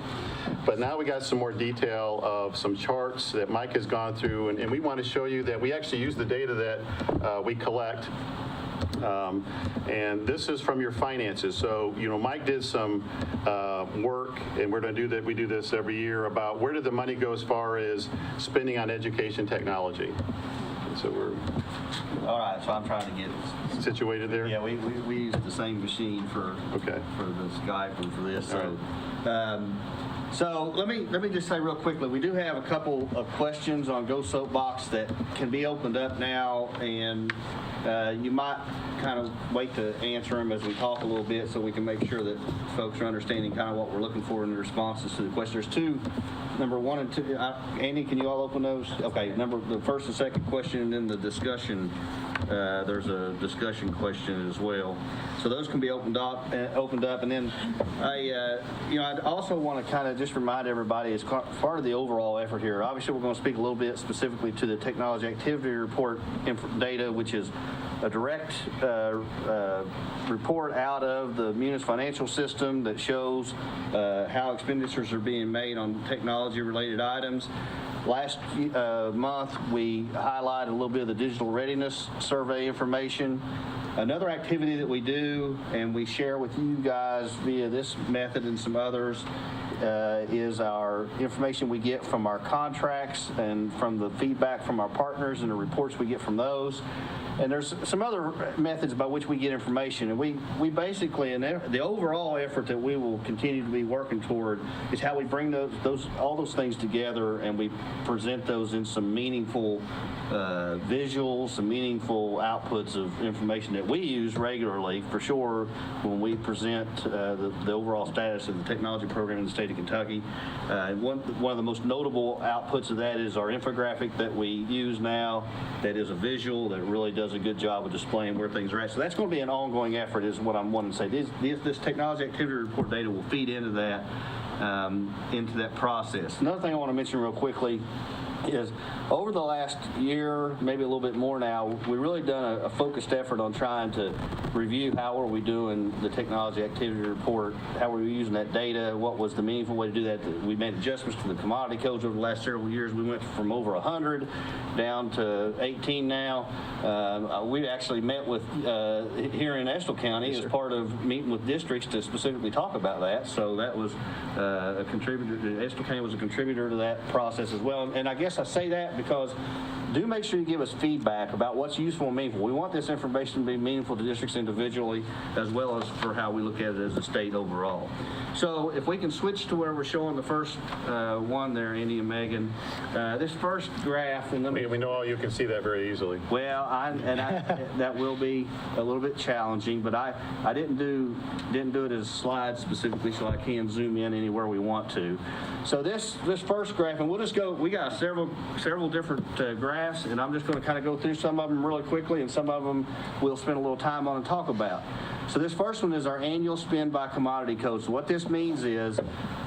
but now we got some more detail of some charts that Mike has gone through, and we want to show you that we actually use the data that we collect. And this is from your finances. So, Mike did some work, and we're going to do that. We do this every year about where did the money go as far as spending on education technology. And so we're All right, so I'm trying to get situated there. Yeah, we use the same machine for the Skype and for this. So, so let me just say real quickly, we do have a couple of questions on Go Soapbox that can be opened up now, and you might kind of wait to answer them as we talk a little bit, so we can make sure that folks are understanding kind of what we're looking for in the responses to the questions. There's two, number one and two. Andy, can you all open those? Okay, the first and second question, and then the discussion. There's a discussion question as well, so those can be opened up, and then I also want to kind of just remind everybody, as part of the overall effort here, obviously we're going to speak a little bit specifically to the technology activity report data, which is a direct report out of the Munis financial system that shows how expenditures are being made on technology-related items. Last month, we highlighted a little bit of the digital readiness survey information. Another activity that we do, and we share with you guys via this method and some others, is our information we get from our contracts and from the feedback from our partners and the reports we get from those. And there's some other methods by which we get information. And we basically, and the overall effort that we will continue to be working toward is how we bring all those things together, and we present those in some meaningful visuals, some meaningful outputs of information that we use regularly, for sure, when we present the overall status of the technology program in the state of Kentucky. One of the most notable outputs of that is our infographic that we use now, that is a visual that really does a good job of displaying where things are at. So that's going to be an ongoing effort, is what I'm wanting to say. This technology activity report data will feed into that process. Another thing I want to mention real quickly is over the last year, maybe a little bit more now, we've really done a focused effort on trying to review how are we doing the technology activity report, how are we using that data, what was the meaningful way to do that. We made adjustments to the commodity codes over the last several years. We went from over 100 down to 18 now. We actually met with, here in Estill County, as part of meeting with districts to specifically talk about that. So that was a contributor. Estill County was a contributor to that process as well. And I guess I say that because do make sure you give us feedback about what's useful and meaningful. We want this information to be meaningful to districts individually, as well as for how we look at it as a state overall. So if we can switch to where we're showing the first one there, Andy and Megan, this first graph, and We know all you can see that very easily. well, that will be a little bit challenging, but I didn't do it as a slide specifically, so I can zoom in anywhere we want to. So this first graph, and we'll just go. We got several different graphs, and I'm just going to kind of go through some of them really quickly, and some of them we'll spend a little time on and talk about. So this first one is our annual spend by commodity code. So what this means is,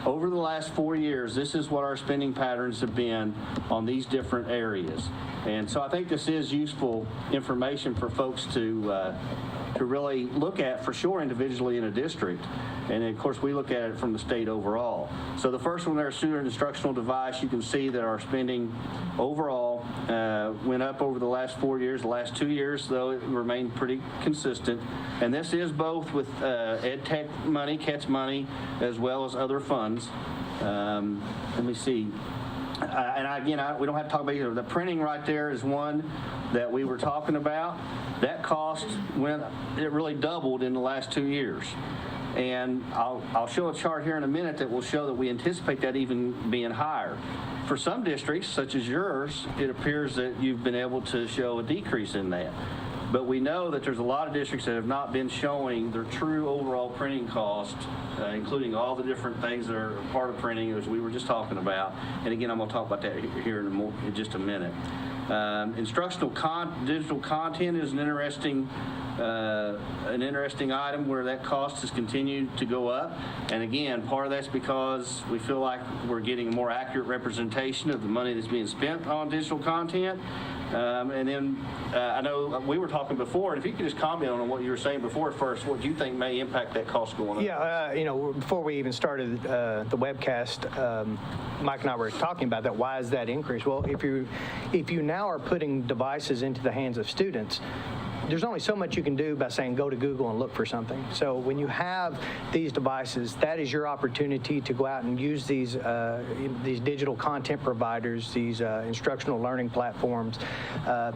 over the last 4 years, this is what our spending patterns have been on these different areas. And so I think this is useful information for folks to to really look at for sure individually in a district. And of course, we look at it from the state overall. So the first one there, student instructional device, you can see that our spending overall went up over the last 4 years. The last 2 years, though, it remained pretty consistent. And this is both with EdTech money, CATS money, as well as other funds. Let me see. We don't have to talk about either. The printing right there is one that we were talking about. That cost it really doubled in the last 2 years. And I'll show a chart here in a minute that will show that we anticipate that even being higher. For some districts, such as yours, it appears that you've been able to show a decrease in that. But we know that there's a lot of districts that have not been showing their true overall printing cost, including all the different things that are part of printing, as we were just talking about. And again, I'm going to talk about that here in just a minute. Instructional digital content is an interesting item where that cost has continued to go up. And again, part of that's because we feel like we're getting a more accurate representation of the money that's being spent on digital content. And then I know we were talking before, and if you could just comment on what you were saying before first, what do you think may impact that cost going up? Yeah, before we even started the webcast, Mike and I were talking about that. Why is that increase? Well, if you now are putting devices into the hands of students, there's only so much you can do by saying go to Google and look for something. So when you have these devices, that is your opportunity to go out and use these digital content providers, these instructional learning platforms.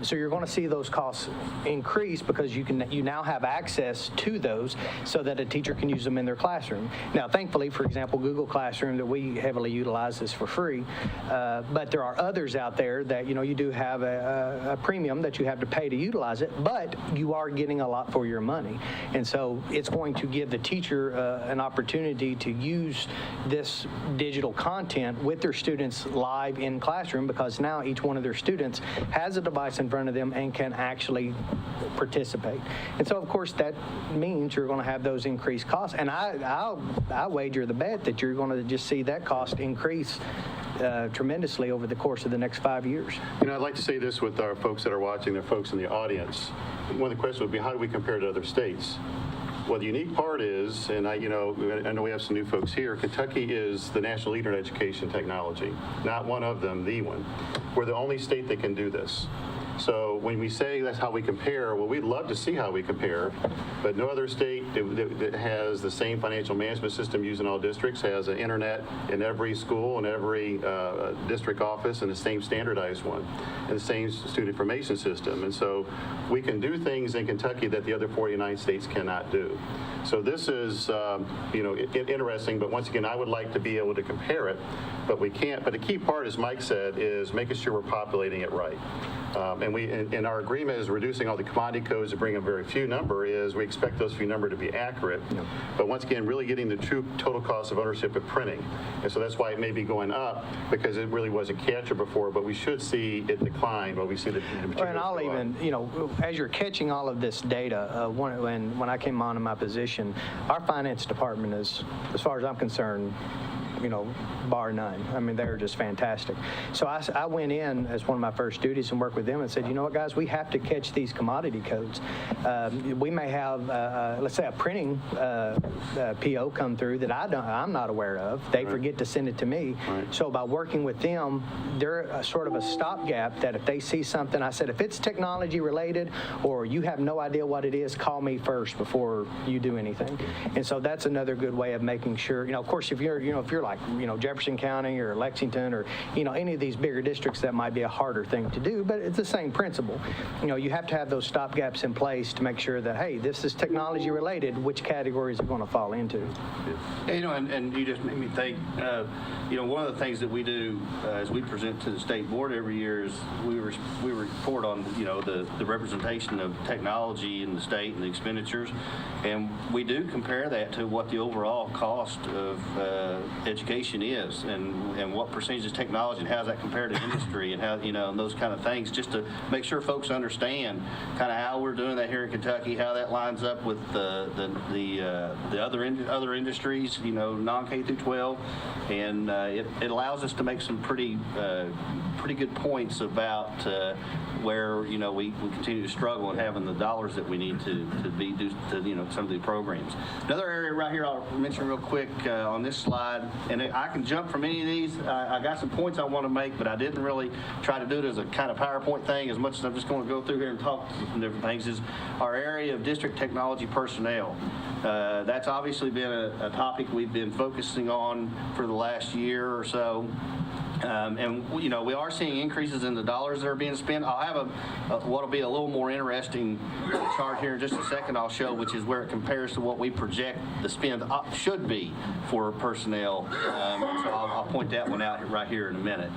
So you're going to see those costs increase because you now have access to those so that a teacher can use them in their classroom. Now, thankfully, for example, Google Classroom that we heavily utilize is for free, but there are others out there that you do have a premium that you have to pay to utilize it, but you are getting a lot for your money. And so it's going to give the teacher an opportunity to use this digital content with their students live in classroom, because now each one of their students has a device in front of them and can actually participate. And so, of course, that means you're going to have those increased costs. And I wager the bet that you're going to just see that cost increase tremendously over the course of the next 5 years. I'd like to say this with our folks that are watching, the folks in the audience. One of the questions would be, how do we compare to other states? Well, the unique part is, and I know we have some new folks here, Kentucky is the national leader in education technology. Not one of them, the one. We're the only state that can do this. So when we say that's how we compare, well, we'd love to see how we compare, but no other state that has the same financial management system used in all districts has an internet in every school and every district office, and the same standardized one, and the same student information system. And so we can do things in Kentucky that the other 49 states cannot do. So this is, interesting, but once again, I would like to be able to compare it, but we can't. But the key part, as Mike said, is making sure we're populating it right. And our agreement is reducing all the commodity codes to bring a very few number. Is we expect those few number to be accurate, but once again, really getting the true total cost of ownership of printing. And so that's why it may be going up, because it really wasn't captured before, but we should see it decline when we see the materials And I'll even, as you're catching all of this data, when I came on in my position, our finance department is, as far as I'm concerned, bar none. I mean, they're just fantastic. So I went in as one of my first duties and worked with them and said, you know what, guys, we have to catch these commodity codes. We may have, let's say, a printing PO come through that I'm not aware of. They forget to send it to me. Right. So by working with them, they're sort of a stopgap that if they see something, I said, if it's technology related or you have no idea what it is, call me first before you do anything. And so that's another good way of making sure, of course, if you're like, Jefferson County or Lexington or, any of these bigger districts, that might be a harder thing to do, but it's the same principle. You have to have those stopgaps in place to make sure that, hey, this is technology related, which categories are going to fall into. And you just made me think, one of the things that we do as we present to the state board every year is we report on, the representation of technology in the state and the expenditures, and we do compare that to what the overall cost of education is, and what percentage is technology, and how does that compare to industry, and how, and those kind of things, just to make sure folks understand kind of how we're doing that here in Kentucky, how that lines up with the other industries, non-K through 12, and it allows us to make some pretty good points about where, you know, we continue to struggle in having the dollars that we need to do, you know, some of the programs. Another area right here I'll mention real quick on this slide, and I can jump from any of these. I got some points I want to make, but I didn't really try to do it as a kind of PowerPoint thing as much as I'm just going to go through here and talk some different things, is our area of district technology personnel. That's obviously been a topic we've been focusing on for the last year or so. And, you know, we are seeing increases in the dollars that are being spent. I'll have what'll be a little more interesting chart here in just a second I'll show, which is where it compares to what we project the spend should be for personnel. So I'll point that one out right here in a minute.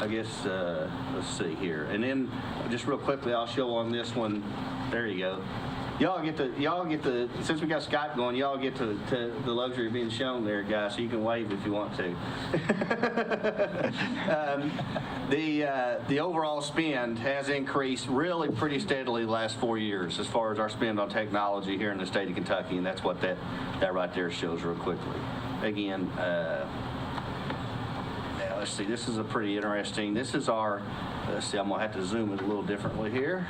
I guess, let's see here. And then just real quickly, I'll show on this one. There you go. Y'all get the, since we got Skype going, y'all get to the luxury of being shown there, guys, so you can wave if you want to. The overall spend has increased really pretty steadily the last 4 years as far as our spend on technology here in the state of Kentucky, and that's what that right there shows real quickly. Again, now let's see, this is a pretty interesting, this is our, let's see, I'm going to have to zoom it a little differently here.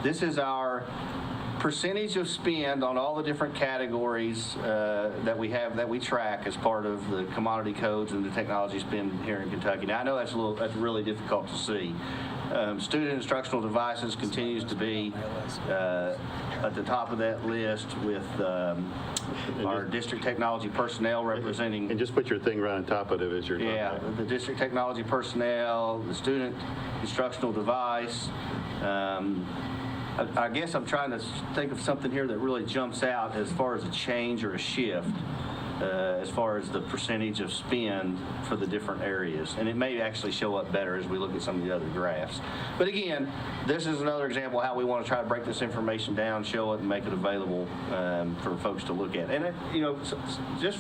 This is our percentage of spend on all the different categories that we have, that we track as part of the commodity codes and the technology spend here in Kentucky. Now I know that's really difficult to see. Student instructional devices continues to be at the top of that list with our district technology personnel representing. And just put your thing right on top of it as you're talking. Yeah, the district technology personnel, the student instructional device. I guess I'm trying to think of something here that really jumps out as far as a change or a shift as far as the percentage of spend for the different areas. And it may actually show up better as we look at some of the other graphs. But again, this is another example of how we want to try to break this information down, show it, and make it available for folks to look at. And, you know, just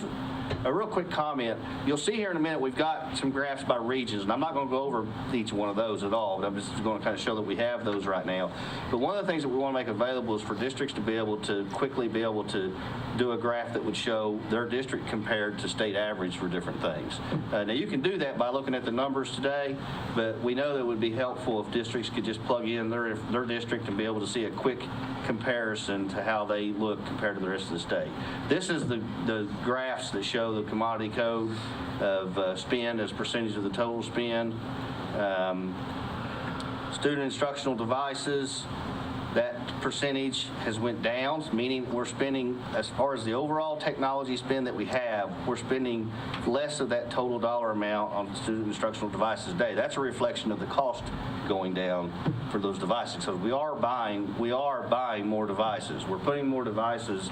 a real quick comment. You'll see here in a minute we've got some graphs by regions, and I'm not going to go over each one of those at all, but I'm just going to kind of show that we have those right now. But one of the things that we want to make available is for districts to be able to quickly be able to do a graph that would show their district compared to state average for different things. Now you can do that by looking at the numbers today, but we know that it would be helpful if districts could just plug in their district and be able to see a quick comparison to how they look compared to the rest of the state. This is the graphs that show the commodity code of spend as percentage of the total spend. Student instructional devices, that percentage has went down, meaning we're spending, as far as the overall technology spend that we have, we're spending less of that total dollar amount on student instructional devices today. That's a reflection of the cost going down for those devices. So we are buying more devices. We're putting more devices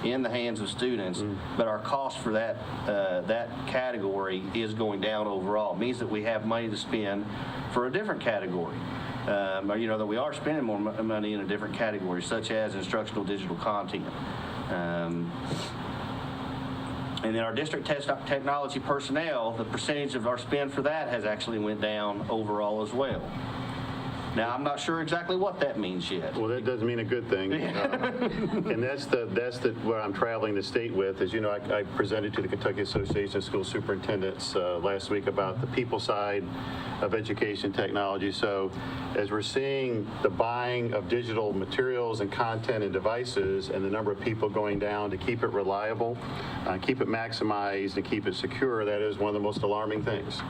in the hands of students, but our cost for that category is going down overall. It means that we have money to spend for a different category. You know, that we are spending more money in a different category, such as instructional digital content. And then our district technology personnel, the percentage of our spend for that has actually went down overall as well. Now, I'm not sure exactly what that means yet. Well, that doesn't mean a good thing. And that's what I'm traveling the state with. As you know, I presented to the Kentucky Association of School Superintendents last week about the people side of education technology. So as we're seeing the buying of digital materials and content and devices and the number of people going down to keep it reliable, keep it maximized, and keep it secure, that is one of the most alarming things.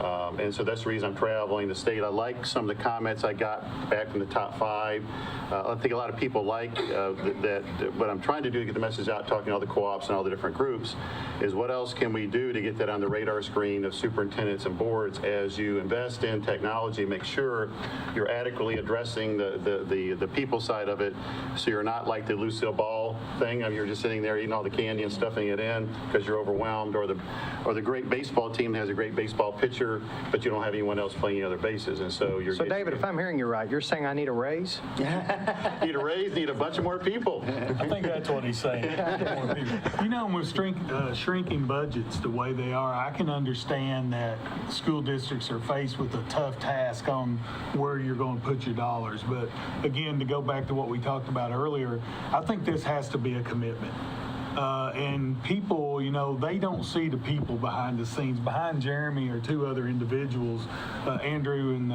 And so that's the reason I'm traveling the state. I like some of the comments I got back from the top 5. I think a lot of people like that what I'm trying to do to get the message out, talking to all the co-ops and all the different groups, is what else can we do to get that on the radar screen of superintendents and boards as you invest in technology, make sure you're adequately addressing the people side of it, so you're not like the Lucille Ball thing, you're just sitting there eating all the candy and stuffing it in because you're overwhelmed, or the great baseball team has a great baseball pitcher, but you don't have anyone else playing the other bases, and so you're. So David, if I'm hearing you right, you're saying I need a raise? Need a raise, need a bunch of more people. I think that's what he's saying. You know, with shrinking budgets the way they are, I can understand that school districts are faced with a tough task on where you're going to put your dollars. But again, to go back to what we talked about earlier, I think this has to be a commitment. And people, they don't see the people behind the scenes. Behind Jeremy are two other individuals, Andrew and,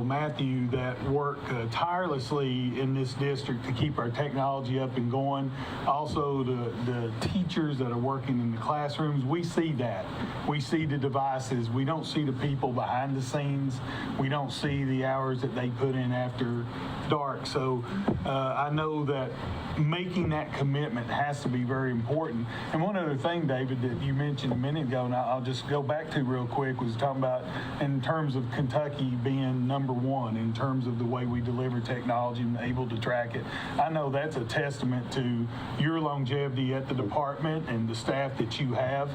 Matthew, that work tirelessly in this district to keep our technology up and going. Also, the teachers that are working in the classrooms, we see that. We see the devices. We don't see the people behind the scenes. We don't see the hours that they put in after dark. So I know that making that commitment has to be very important. And one other thing, David, that you mentioned a minute ago, and I'll just go back to real quick, was talking about in terms of Kentucky being number one in terms of the way we deliver technology and able to track it. I know that's a testament to your longevity at the department and the staff that you have.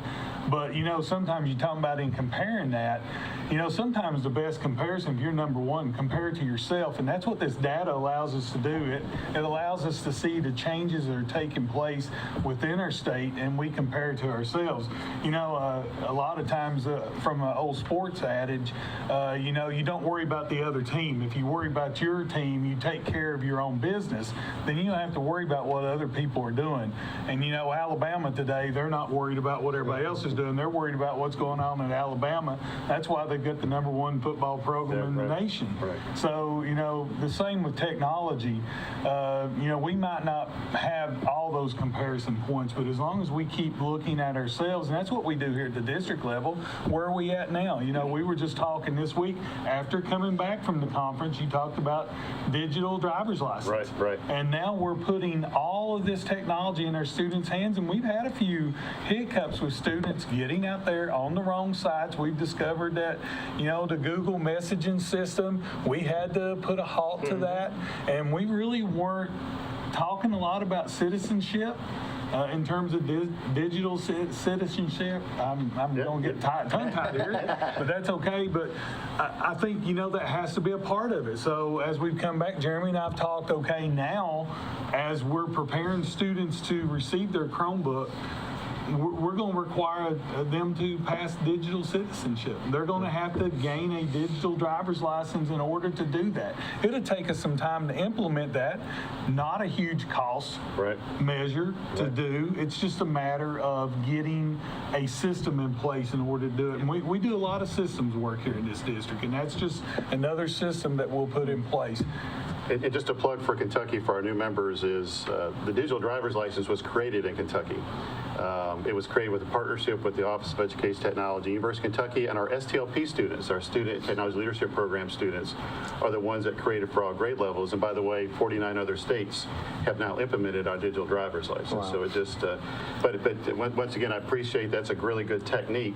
But, sometimes you talk about in comparing that, sometimes the best comparison, if you're number one, compare it to yourself. And that's what this data allows us to do. It allows us to see the changes that are taking place within our state, and we compare it to ourselves. A lot of times from an old sports adage, you don't worry about the other team. If you worry about your team, you take care of your own business, then you don't have to worry about what other people are doing. And, Alabama today, they're not worried about what everybody else is doing. They're worried about what's going on in Alabama. That's why they've got the number one football program in the nation. Right. So, the same with technology. We might not have all those comparison points, but as long as we keep looking at ourselves, and that's what we do here at the district level, where are we at now? We were just talking this week, after coming back from the conference, you talked about digital driver's license. Right. And now we're putting all of this technology in our students' hands, and we've had a few hiccups with students getting out there on the wrong sites. We've discovered that, the Google messaging system, we had to put a halt to that, and we really weren't talking a lot about citizenship. In terms of digital citizenship, I'm going to get tongue-tied here, but that's okay. But I think, that has to be a part of it. So as we've come back, Jeremy and I have talked, okay, now as we're preparing students to receive their Chromebook, we're going to require them to pass digital citizenship. They're going to have to gain a digital driver's license in order to do that. It'll take us some time to implement that. Not a huge cost measure to do. It's just a matter of getting a system in place in order to do it. And we do a lot of systems work here in this district, and that's just another system that we'll put in place. And just a plug for Kentucky for our new members is the digital driver's license was created in Kentucky. It was created with a partnership with the Office of Education Technology, University of Kentucky, and our STLP students, our Student Technology Leadership Program students, are the ones that created for all grade levels. And by the way, 49 other states have now implemented our digital driver's license. Wow. So it just, but once again, I appreciate that's a really good technique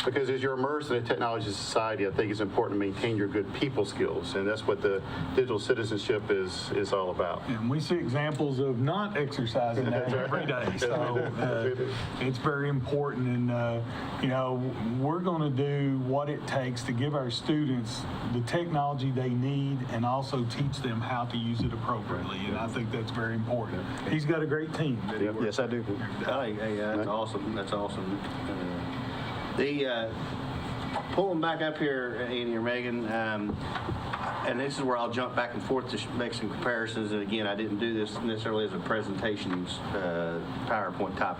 because as you're immersed in a technology society, I think it's important to maintain your good people skills, and that's what the digital citizenship is all about. And we see examples of not exercising that every day. So it's very important, and we're going to do what it takes to give our students the technology they need and also teach them how to use it appropriately. And I think that's very important. He's got a great team. Yes, I do. Hey, that's awesome. That's awesome. Pulling back up here, Andy or Megan, and this is where I'll jump back and forth to make some comparisons. And again, I didn't do this necessarily as a presentations PowerPoint type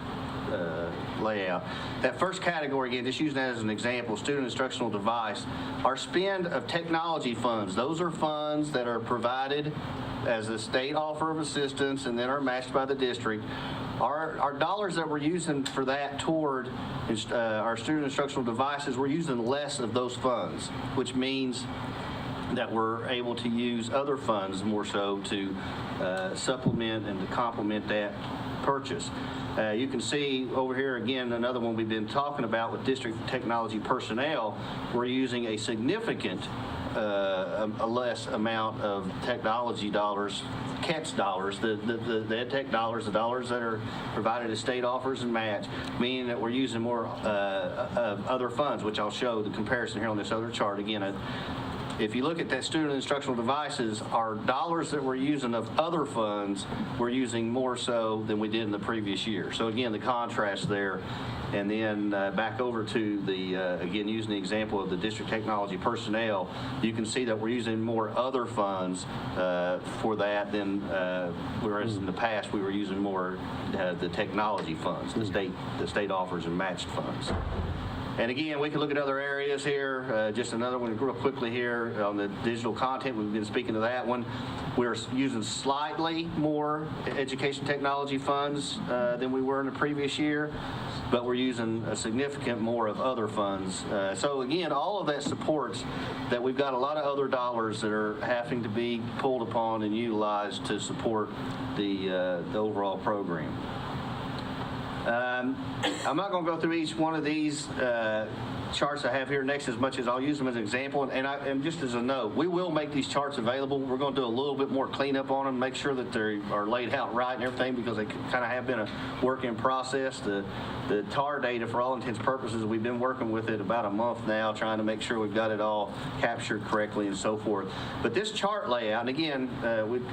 layout. That first category, again, just using that as an example, student instructional device, our spend of technology funds, those are funds that are provided as a state offer of assistance and then are matched by the district. Our dollars that we're using for that toward our student instructional devices, we're using less of those funds, which means that we're able to use other funds more so to supplement and to complement that purchase. You can see over here again another one we've been talking about with district technology personnel. We're using a significant a less amount of technology dollars, CATS dollars, the EdTech dollars, the dollars that are provided as state offers and match, meaning that we're using more of other funds, which I'll show the comparison here on this other chart. Again, if you look at that student instructional devices, our dollars that we're using of other funds, we're using more so than we did in the previous year. So again, the contrast there. And then back over to the, again, using the example of the district technology personnel, you can see that we're using more other funds for that than, whereas in the past we were using more the technology funds, the state offers and matched funds. And again, we can look at other areas here. Just another one real quickly here on the digital content. We've been speaking to that one. We're using slightly more education technology funds than we were in the previous year, but we're using a significant more of other funds. So again, all of that supports that we've got a lot of other dollars that are having to be pulled upon and utilized to support the overall program. I'm not going to go through each one of these charts I have here next as much as I'll use them as an example. And just as a note, we will make these charts available. We're going to do a little bit more cleanup on them, make sure that they are laid out right and everything, because they kind of have been a work in process. The TAR data, for all intents and purposes, we've been working with it about a month now, trying to make sure we've got it all captured correctly and so forth. But this chart layout, and again,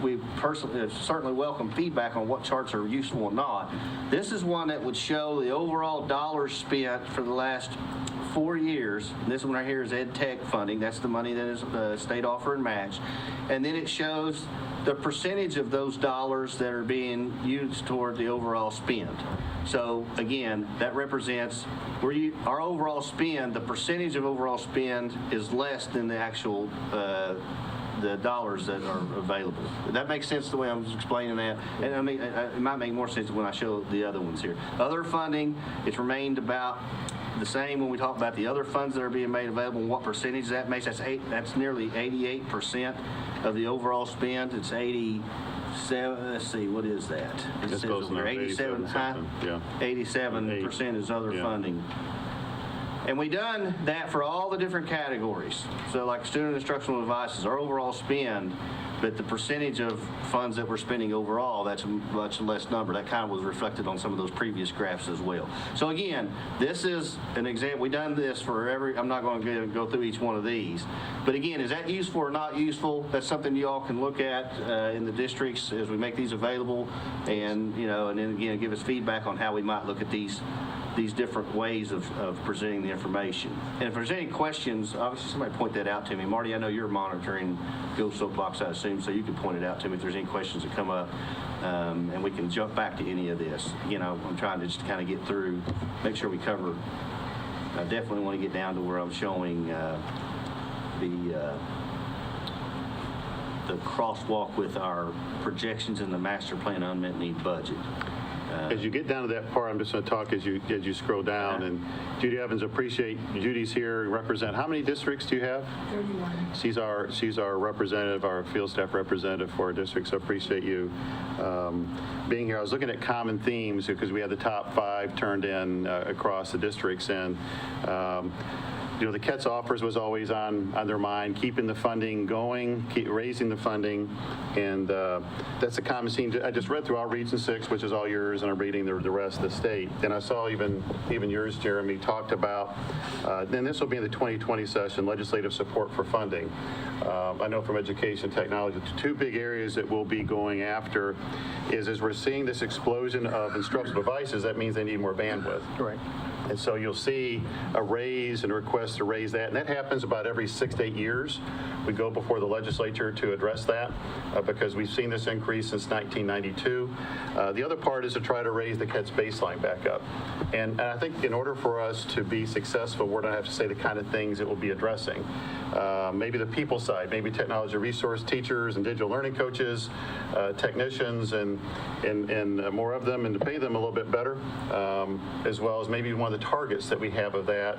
we personally certainly welcome feedback on what charts are useful or not. This is one that would show the overall dollars spent for the last 4 years. This one right here is EdTech funding. That's the money that is state offer and match. And then it shows the percentage of those dollars that are being used toward the overall spend. So again, that represents our overall spend, the percentage of overall spend is less than the actual the dollars that are available. That makes sense the way I was explaining that. And I mean, it might make more sense when I show the other ones here. Other funding, it's remained about the same when we talk about the other funds that are being made available and what percentage that makes. That's nearly 88% of the overall spend. It's 87. Let's see, what is that? It says over there, 87. 87% is other funding. And we done that for all the different categories. So like student instructional devices, our overall spend, but the percentage of funds that we're spending overall, that's a much less number. That kind of was reflected on some of those previous graphs as well. So again, this is an example. We've done this for I'm not going to go through each one of these. But again, is that useful or not useful? That's something you all can look at in the districts as we make these available. And, and then again, give us feedback on how we might look at these different ways of presenting the information. And if there's any questions, obviously somebody point that out to me. Marty, I know you're monitoring Go Soapbox, I assume, so you can point it out to me if there's any questions that come up, and we can jump back to any of this. I'm trying to just kind of get through, make sure we cover. I definitely want to get down to where I'm showing the crosswalk with our projections in the master plan unmet need budget. As you get down to that part, I'm just going to talk as you scroll down. And Judy Evans, appreciate Judy's here. Represent how many districts do you have? 31. She's our representative, our field staff representative for our district. So appreciate you being here. I was looking at common themes because we had the top 5 turned in across the districts, and the CATS offers was always on their mind, keeping the funding going, keep raising the funding, and that's a common theme. I just read through our Region 6, which is all yours, and I'm reading the rest of the state. And I saw even yours, Jeremy, talked about, and this will be in the 2020 session, legislative support for funding. I know from education technology, the 2 big areas that we'll be going after is as we're seeing this explosion of instructional devices, that means they need more bandwidth. Right. And so you'll see a raise and a request to raise that. And that happens about every 6 to 8 years. We go before the legislature to address that because we've seen this increase since 1992. The other part is to try to raise the CATS baseline back up. And I think in order for us to be successful, we're going to have to say the kind of things that we'll be addressing. Maybe the people side, maybe technology resource teachers and digital learning coaches, technicians, and more of them, and to pay them a little bit better, as well as maybe one of the targets that we have of that,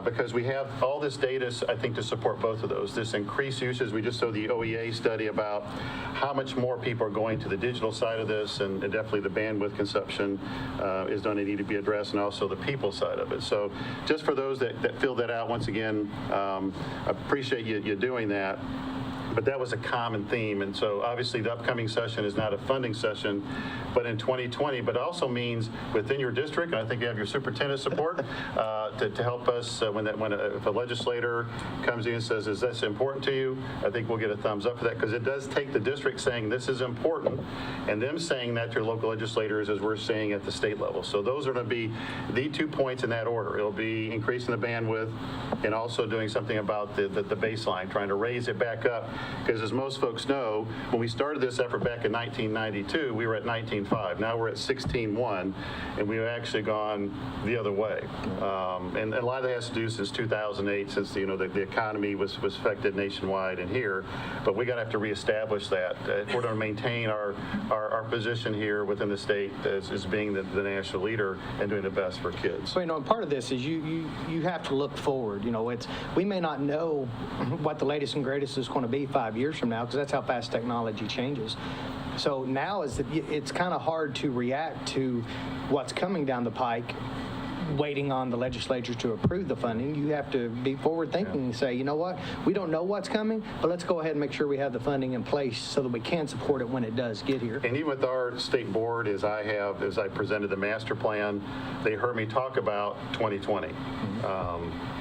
because we have all this data, I think, to support both of those. This increased usage, we just saw the OEA study about how much more people are going to the digital side of this, and definitely the bandwidth consumption is going to need to be addressed, and also the people side of it. So just for those that fill that out, once again, appreciate you doing that. but that was a common theme. And so obviously the upcoming session is not a funding session, but in 2020, but it also means within your district, and I think you have your superintendent support to help us if a legislator comes in and says, is this important to you? I think we'll get a thumbs up for that, because it does take the district saying this is important and them saying that to your local legislators as we're saying at the state level. So those are going to be the 2 points in that order. It'll be increasing the bandwidth and also doing something about the baseline, trying to raise it back up, because as most folks know, when we started this effort back in 1992, we were at 19.5. Now we're at 16.1, and we've actually gone the other way. And a lot of that has to do since 2008, since the economy was affected nationwide and here, but we got to have to reestablish that if we're going to maintain our position here within the state as being the national leader and doing the best for kids. So, and part of this is you have to look forward. We may not know what the latest and greatest is going to be 5 years from now, because that's how fast technology changes. So now it's kind of hard to react to what's coming down the pike, waiting on the legislature to approve the funding. You have to be forward thinking and say, you know what, we don't know what's coming, but let's go ahead and make sure we have the funding in place so that we can support it when it does get here. And even with our state board, as I presented the master plan, they heard me talk about 2020.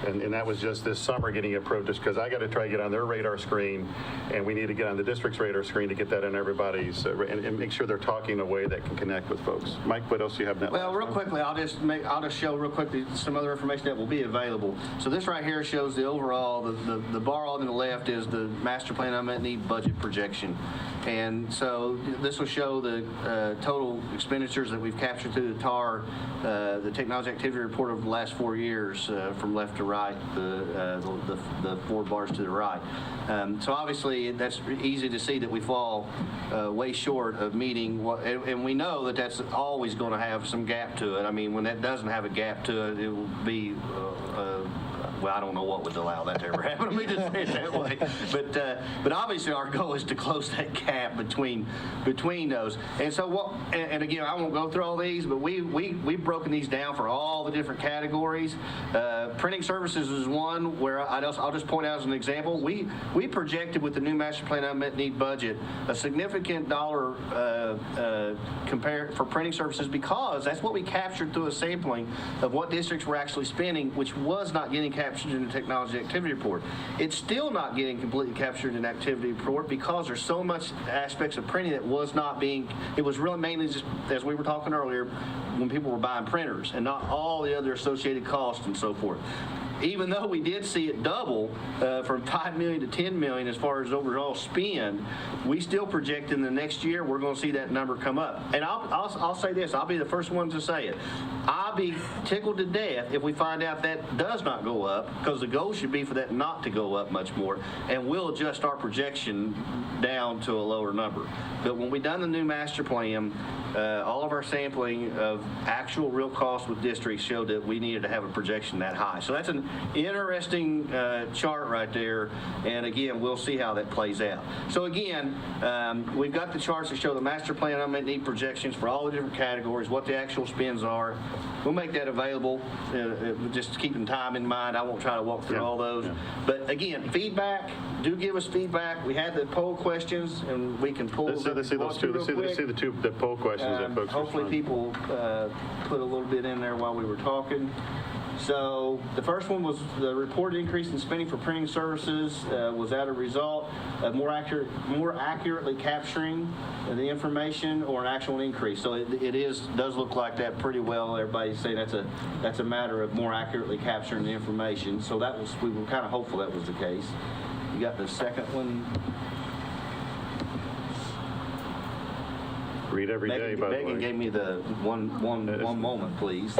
And that was just this summer getting approved, just because I got to try to get on their radar screen, and we need to get on the district's radar screen to get that on everybody's, and make sure they're talking in a way that can connect with folks. Mike, what else do you have in that? Well, real quickly, I'll just show real quickly some other information that will be available. So this right here shows the overall, the bar on the left is the master plan unmet need budget projection. And so this will show the total expenditures that we've captured through the TAR, the technology activity report over the last 4 years, from left to right, the 4 bars to the right. So obviously that's easy to see that we fall way short of meeting what, and we know that that's always going to have some gap to it. I mean, when that doesn't have a gap to it, it will be well, I don't know what would allow that to ever happen. Let me just say it that way. But obviously our goal is to close that gap between those. And so and again, I won't go through all these, but we've broken these down for all the different categories. Printing services is one where I'll just point out as an example. We projected with the new master plan unmet need budget a significant dollar for printing services, because that's what we captured through a sampling of what districts were actually spending, which was not getting captured in the technology activity report. It's still not getting completely captured in the activity report because there's so much aspects of printing that was not being, it was really mainly just, as we were talking earlier, when people were buying printers and not all the other associated costs and so forth. Even though we did see it double from $5 million to $10 million as far as overall spend, we still project in the next year we're going to see that number come up. And I'll say this, I'll be the first one to say it. I'll be tickled to death if we find out that does not go up, because the goal should be for that not to go up much more, and we'll adjust our projection down to a lower number. But when we done the new master plan, all of our sampling of actual real costs with districts showed that we needed to have a projection that high. So that's an interesting chart right there, and again, we'll see how that plays out. So again, we've got the charts that show the master plan unmet need projections for all the different categories, what the actual spends are. We'll make that available, just keeping time in mind. I won't try to walk through all those. But again, feedback, do give us feedback. We had the poll questions, and we can pull Let's see those two. Let's see the poll questions that folks hopefully respond. people put a little bit in there while we were talking. So the first one was the reported increase in spending for printing services. Was that a result of more accurately capturing the information, or an actual increase? So it does look like that pretty well. Everybody's saying that's a matter of more accurately capturing the information. So we were kind of hopeful that was the case. You got the second one. Read every day, by the way. Megan gave me the one moment, please.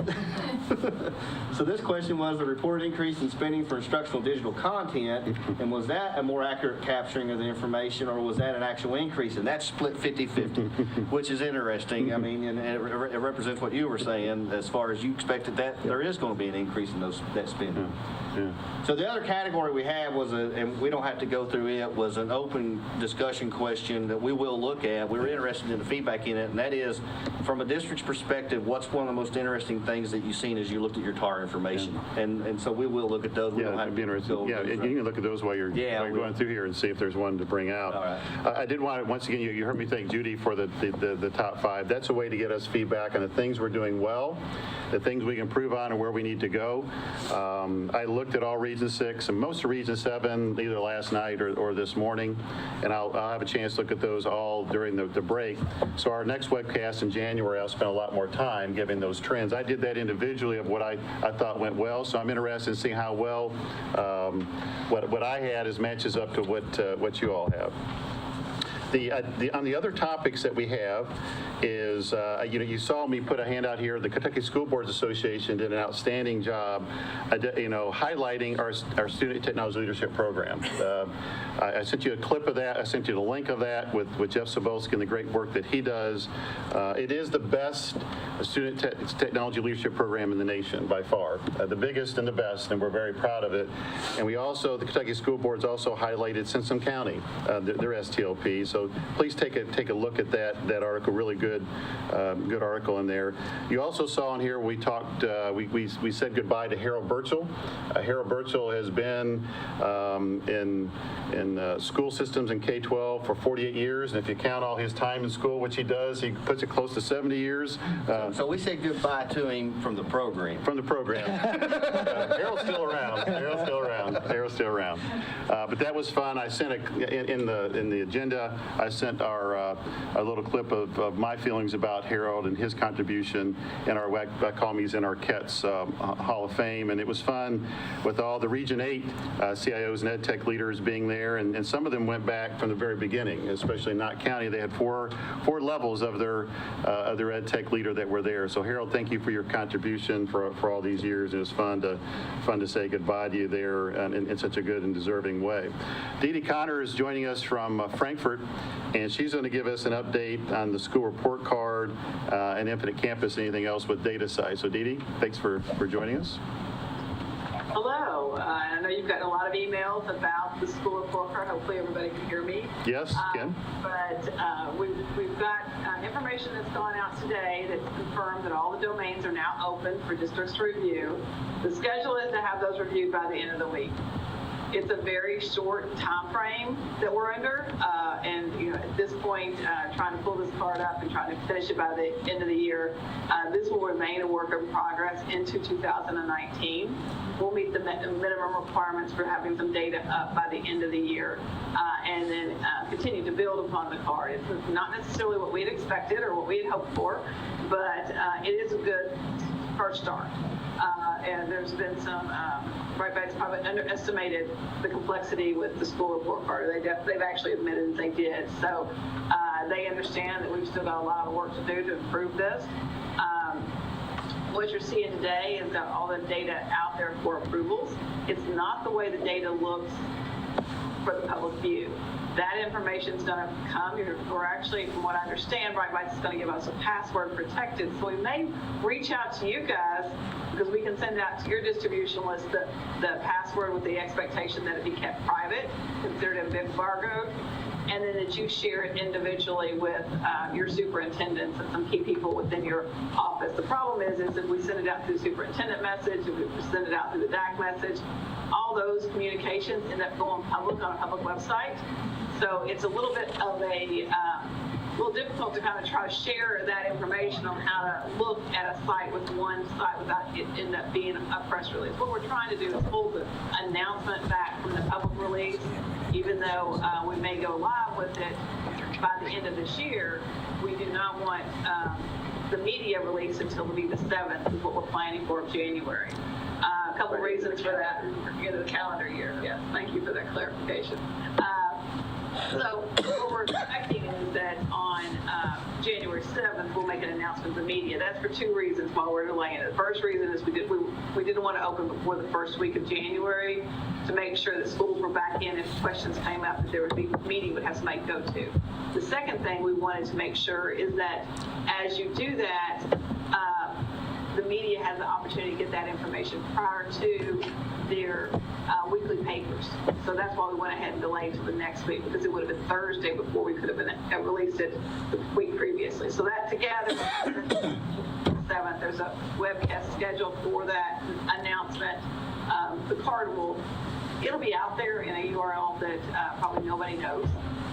So this question was the reported increase in spending for instructional digital content, and was that a more accurate capturing of the information, or was that an actual increase? And that's split 50-50, which is interesting. I mean, and it represents what you were saying as far as you expected that there is going to be an increase in that spending. Yeah. So the other category we have was, and we don't have to go through it, was an open discussion question that we will look at. We were interested in the feedback. feedback in it, and that is, from a district's perspective, what's one of the most interesting things that you've seen as you looked at your TAR information? And so we will look at those. We Yeah, don't have it'd be to interesting. go Yeah, over and those. you can look at those while you're going through here and see if there's one to bring out. All right. I did want to, once again, you heard me thank Judy for the top 5. That's a way to get us feedback on the things we're doing well, the things we can improve on, and where we need to go. I looked at all Region 6 and most of Region 7 either last night or this morning, and I'll have a chance to look at those all during the break. So our next webcast in January, I'll spend a lot more time giving those trends. I did that individually of what I thought went well, so I'm interested in seeing how well what I had matches up to what you all have. On the other topics that we have is, you saw me put a handout here. The Kentucky School Boards Association did an outstanding job, highlighting our Student Technology Leadership Program. I sent you a clip of that. I sent you the link of that with Jeff Sobolski and the great work that he does. It is the best Student Technology Leadership Program in the nation by far, the biggest and the best, and we're very proud of it. And the Kentucky School Boards also highlighted Simpson County, their STLP. So please take a look at that article. Really good article in there. You also saw in here we talked. We said goodbye to Harold Burchell. Harold Burchell has been in school systems in K-12 for 48 years, and if you count all his time in school, which he does, he puts it close to 70 years. So we say goodbye to him from the program. From the program. Harold's still around. Harold's still around. But that was fun. I sent in the agenda. I sent a little clip of my feelings about Harold and his contribution in our, I call him, he's in our KETS Hall of Fame, and it was fun with all the Region 8 CIOs and EdTech leaders being there, and some of them went back from the very beginning, especially in Knott County. They had four levels of their EdTech leader that were there. So Harold, thank you for your contribution for all these years. It was fun to say goodbye to you there in such a good and deserving way. Dee Dee Connor is joining us from Frankfurt, and she's going to give us an update on the school report card and Infinite Campus and anything else with data science. So Dee Dee, thanks for joining us. Hello. I know you've gotten a lot of emails about the school report card. Hopefully everybody can hear me. Yes, Ken. But we've got information that's gone out today that's confirmed that all the domains are now open for districts to review. The schedule is to have those reviewed by the end of the week. It's a very short time frame that we're under, and at this point, trying to pull this card up and trying to finish it by the end of the year, this will remain a work in progress into 2019. We'll meet the minimum requirements for having some data up by the end of the year, and then continue to build upon the card. It's not necessarily what we had expected or what we had hoped for, but it is a good first start. And there's been some, Brightlight's probably underestimated the complexity with the school report card. They've actually admitted that they did. So they understand that we've still got a lot of work to do to improve this. What you're seeing today is that all the data out there for approvals. It's not the way the data looks for the public view. That information is going to come. We're actually, from what I understand, Brightlights is going to give us a password protected. So we may reach out to you guys because we can send out to your distribution list the password with the expectation that it be kept private, considered a big embargo, and then that you share it individually with your superintendents and some key people within your office. The problem is if we send it out through the superintendent message, if we send it out through the DAC message, all those communications end up going public on a public website. So it's a little bit of a little difficult to kind of try to share that information on how to look at a site with one site without it end up being a press release. What we're trying to do is pull the announcement back from the public release, even though we may go live with it by the end of this year. We do not want the media release until it'll be the 7th is what we're planning for January. A couple of reasons for that. The calendar year. Yes, thank you for that clarification. So what we're expecting is that on January 7th, we'll make an announcement to the media. That's for two reasons why we're delaying it. The first reason is we didn't want to open before the first week of January to make sure that schools were back in if questions came up that there would be a meeting would have somebody to go to. The second thing we wanted to make sure is that as you do that, the media has the opportunity to get that information prior to their weekly papers. So that's why we went ahead and delayed to the next week, because it would have been Thursday before we could have been released it the week previously. So that together, 7th, there's a webcast scheduled for that announcement. The card it'll be out there in a URL that probably nobody knows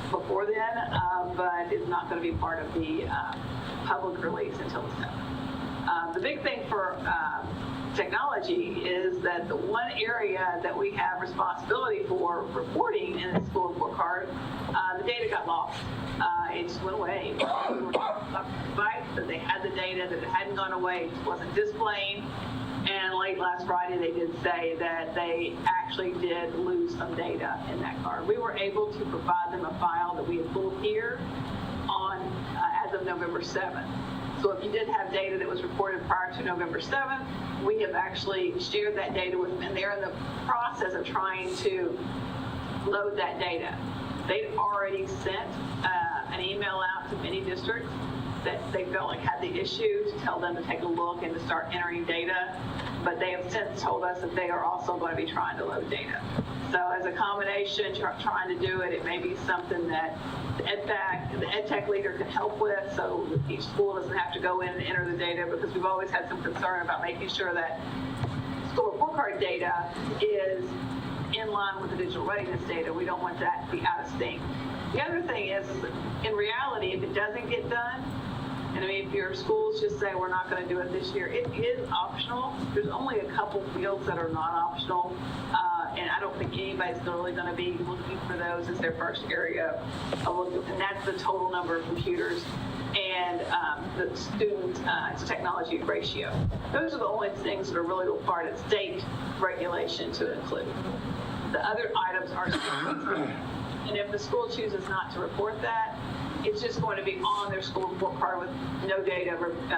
before then, but it's not going to be part of the public release until the 7th. The big thing for technology is that the one area that we have responsibility for reporting in the school report card, the data got lost. It just went away. We were advised that they had the data, that it hadn't gone away, it wasn't displaying. And late last Friday, they did say that they actually did lose some data in that card. We were able to provide them a file that we had pulled here on as of November 7th. So if you did have data that was reported prior to November 7th, we have actually shared that data with them, and they're in the process of trying to load that data. They'd already sent an email out to many districts that they felt like had the issue to tell them to take a look and to start entering data, but they have since told us that they are also going to be trying to load data. So as a combination, trying to do it, it may be something that the EdTech leader can help with, so each school doesn't have to go in and enter the data, because we've always had some concern about making sure that school report card data is in line with the digital readiness data. We don't want that to be out of sync. The other thing is, in reality, if it doesn't get done, and I mean, if your schools just say we're not going to do it this year, it is optional. There's only a couple fields that are not optional, and I don't think anybody's really going to be looking for those as their first area of looking, and that's the total number of computers and the student to technology ratio. Those are the only things that are really required at state regulation to include. The other items are, and if the school chooses not to report that, it's just going to be on their school report card with no data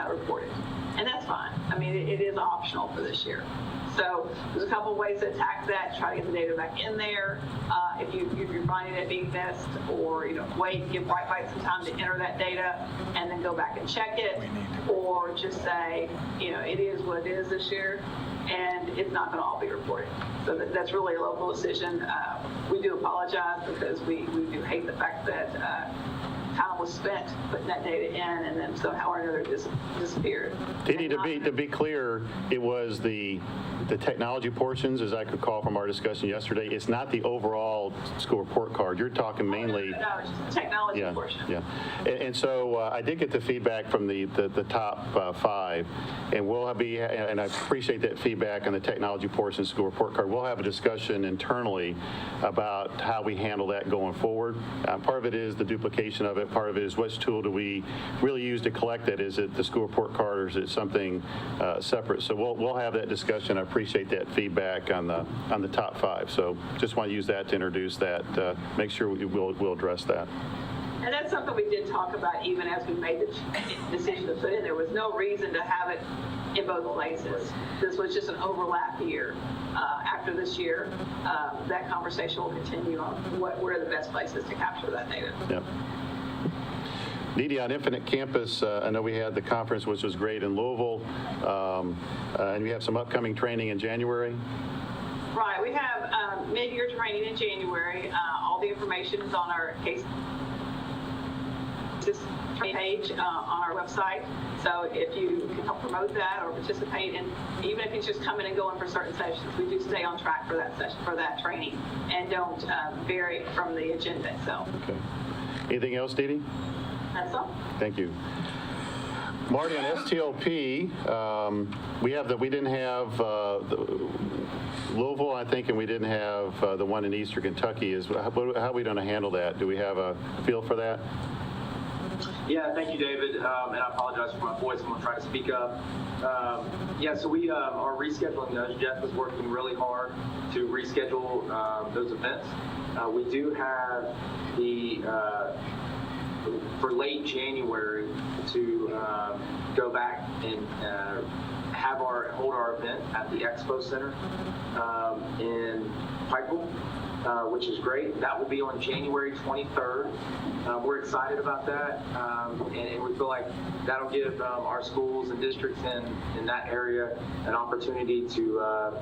reported. And that's fine. I mean, it is optional for this year. So there's a couple of ways to attack that, try to get the data back in there. If you're finding it being missed, or wait, give Brightbyte some time to enter that data and then go back and check it, or just say, it is what it is this year, and it's not going to all be reported. So that's really a local decision. We do apologize, because we do hate the fact that time was spent putting that data in, and then somehow or another disappeared. Didi, to be clear, it was the technology portions, as I could call from our discussion yesterday. It's not the overall school report card. You're talking mainly. No, it's just the technology portion. Yeah, and so I did get the feedback from the top 5, and we'll be, and I appreciate that feedback on the technology portion of the school report card. We'll have a discussion internally about how we handle that going forward. Part of it is the duplication of it. Part of it is which tool do we really use to collect it? Is it the school report card, or is it something separate? So we'll have that discussion. I appreciate that feedback on the top 5. So just want to use that to introduce that. Make sure we'll address that. And that's something we did talk about even as we made the decision to put in. There was no reason to have it in both places. This was just an overlap year. After this year, that conversation will continue on where are the best places to capture that data. Yep. Didi, on Infinite Campus, I know we had the conference, which was great in Louisville, and we have some upcoming training in January. Right, we have mid-year training in January. All the information is on our case page on our website. So if you can help promote that or participate, and even if it's just coming and going for certain sessions, we do stay on track for that session, for that training, and don't vary from the agenda itself. Okay. Anything else, Didi? That's all. Thank you. Marty, on STLP, we didn't have Louisville, I think, and we didn't have the one in Eastern Kentucky. How are we going to handle that? Do we have a feel for that? Yeah, thank you, David, and I apologize for my voice. I'm going to try to speak up. So we are rescheduling those. Jeff is working really hard to reschedule those events. We do have for late January to go back and hold our event at the Expo Center in Pikeville. which is great. That will be on January 23rd. We're excited about that, and we feel like that'll give our schools and districts in that area an opportunity to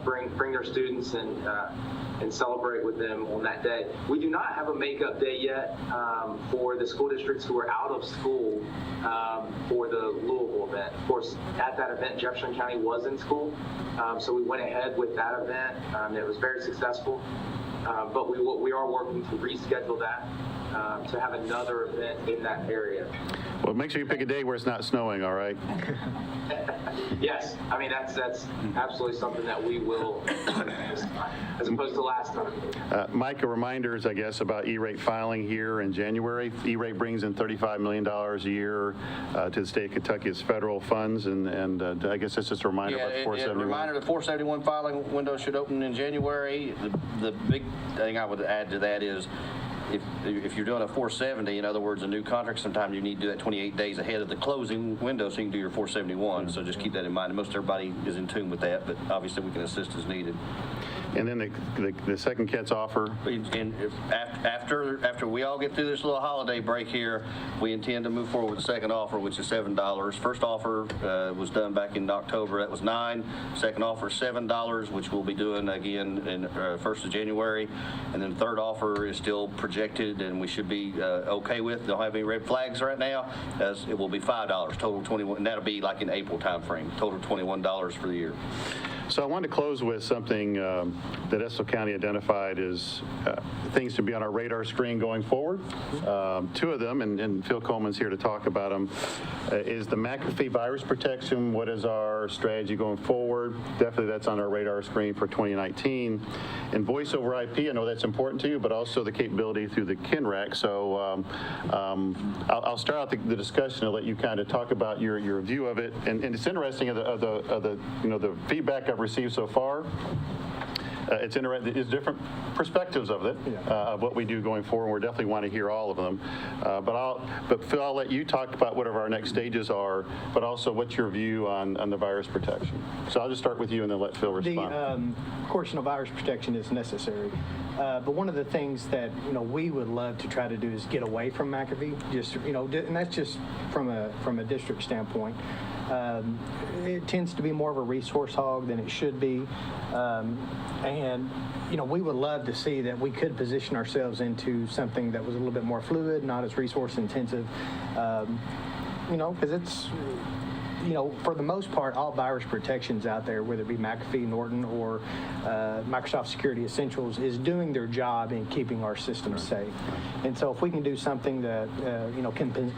bring their students and celebrate with them on that day. We do not have a makeup day yet for the school districts who are out of school for the Louisville event. Of course, at that event, Jefferson County was in school, so we went ahead with that event. It was very successful, but we are working to reschedule that to have another event in that area. Well, make sure you pick a day where it's not snowing, all right? Yes, I mean, that's absolutely something that we will, as opposed to last time. Micah, reminders, I guess, about E-rate filing here in January. E-rate brings in $35 million a year to the state of Kentucky as federal funds, and I guess that's just a reminder about Yeah, 471. a reminder, the 471 filing window should open in January. The big thing I would add to that is if you're doing a 470, in other words, a new contract, sometimes you need to do that 28 days ahead of the closing window so you can do your 471. So just keep that in mind. And most everybody is in tune with that, but obviously we can assist as needed. And then the second cat's offer. And after we all get through this little holiday break here, we intend to move forward with the second offer, which is $7. First offer was done back in October. That was $9. Second offer is $7, which we'll be doing again in 1st of January. And then the third offer is still projected, and we should be okay with. Don't have any red flags right now, as it will be $5, total 21, and that'll be like in April timeframe, total $21 for the year. So I wanted to close with something that Estill County identified as things to be on our radar screen going forward. Two of them, and Phil Coleman's here to talk about them, is the McAfee virus protection. What is our strategy going forward? Definitely that's on our radar screen for 2019. And voice over IP, I know that's important to you, but also the capability through the KINRAC. So I'll start out the discussion and let you kind of talk about your view of it. And it's interesting of the feedback I've received so far. It's interesting. There's different perspectives of it, of what we do going forward. We definitely want to hear all of them. But Phil, I'll let you talk about whatever our next stages are, but also what's your view on the virus protection. So I'll just start with you and then let Phil respond. Of course, virus protection is necessary. But one of the things that we would love to try to do is get away from McAfee. And that's just from a district standpoint. It tends to be more of a resource hog than it should be. And we would love to see that we could position ourselves into something that was a little bit more fluid, not as resource intensive, because it's, for the most part, all virus protections out there, whether it be McAfee, Norton, or Microsoft Security Essentials, is doing their job in keeping our systems safe. And so if we can do something that,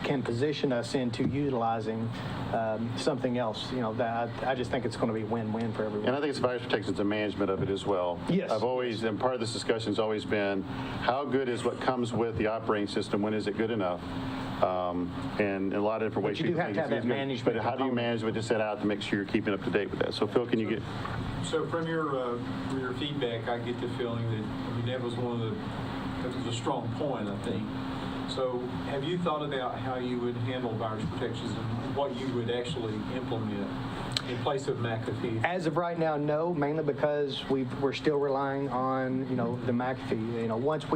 can position us into utilizing something else, that I just think it's going to be win-win for everyone. And I think it's virus protection, it's the management of it as well. Yes. And part of this discussion has always been, how good is what comes with the operating system? When is it good enough? And a lot of different ways. But you do have to have that management. But how do you manage what you set out to make sure you're keeping up to date with that? So Phil, can you get? So from your feedback, I get the feeling that that was that was a strong point, I think. So have you thought about how you would handle virus protections and what you would actually implement in place of McAfee? As of right now, no, mainly because we're still relying on, the McAfee. Once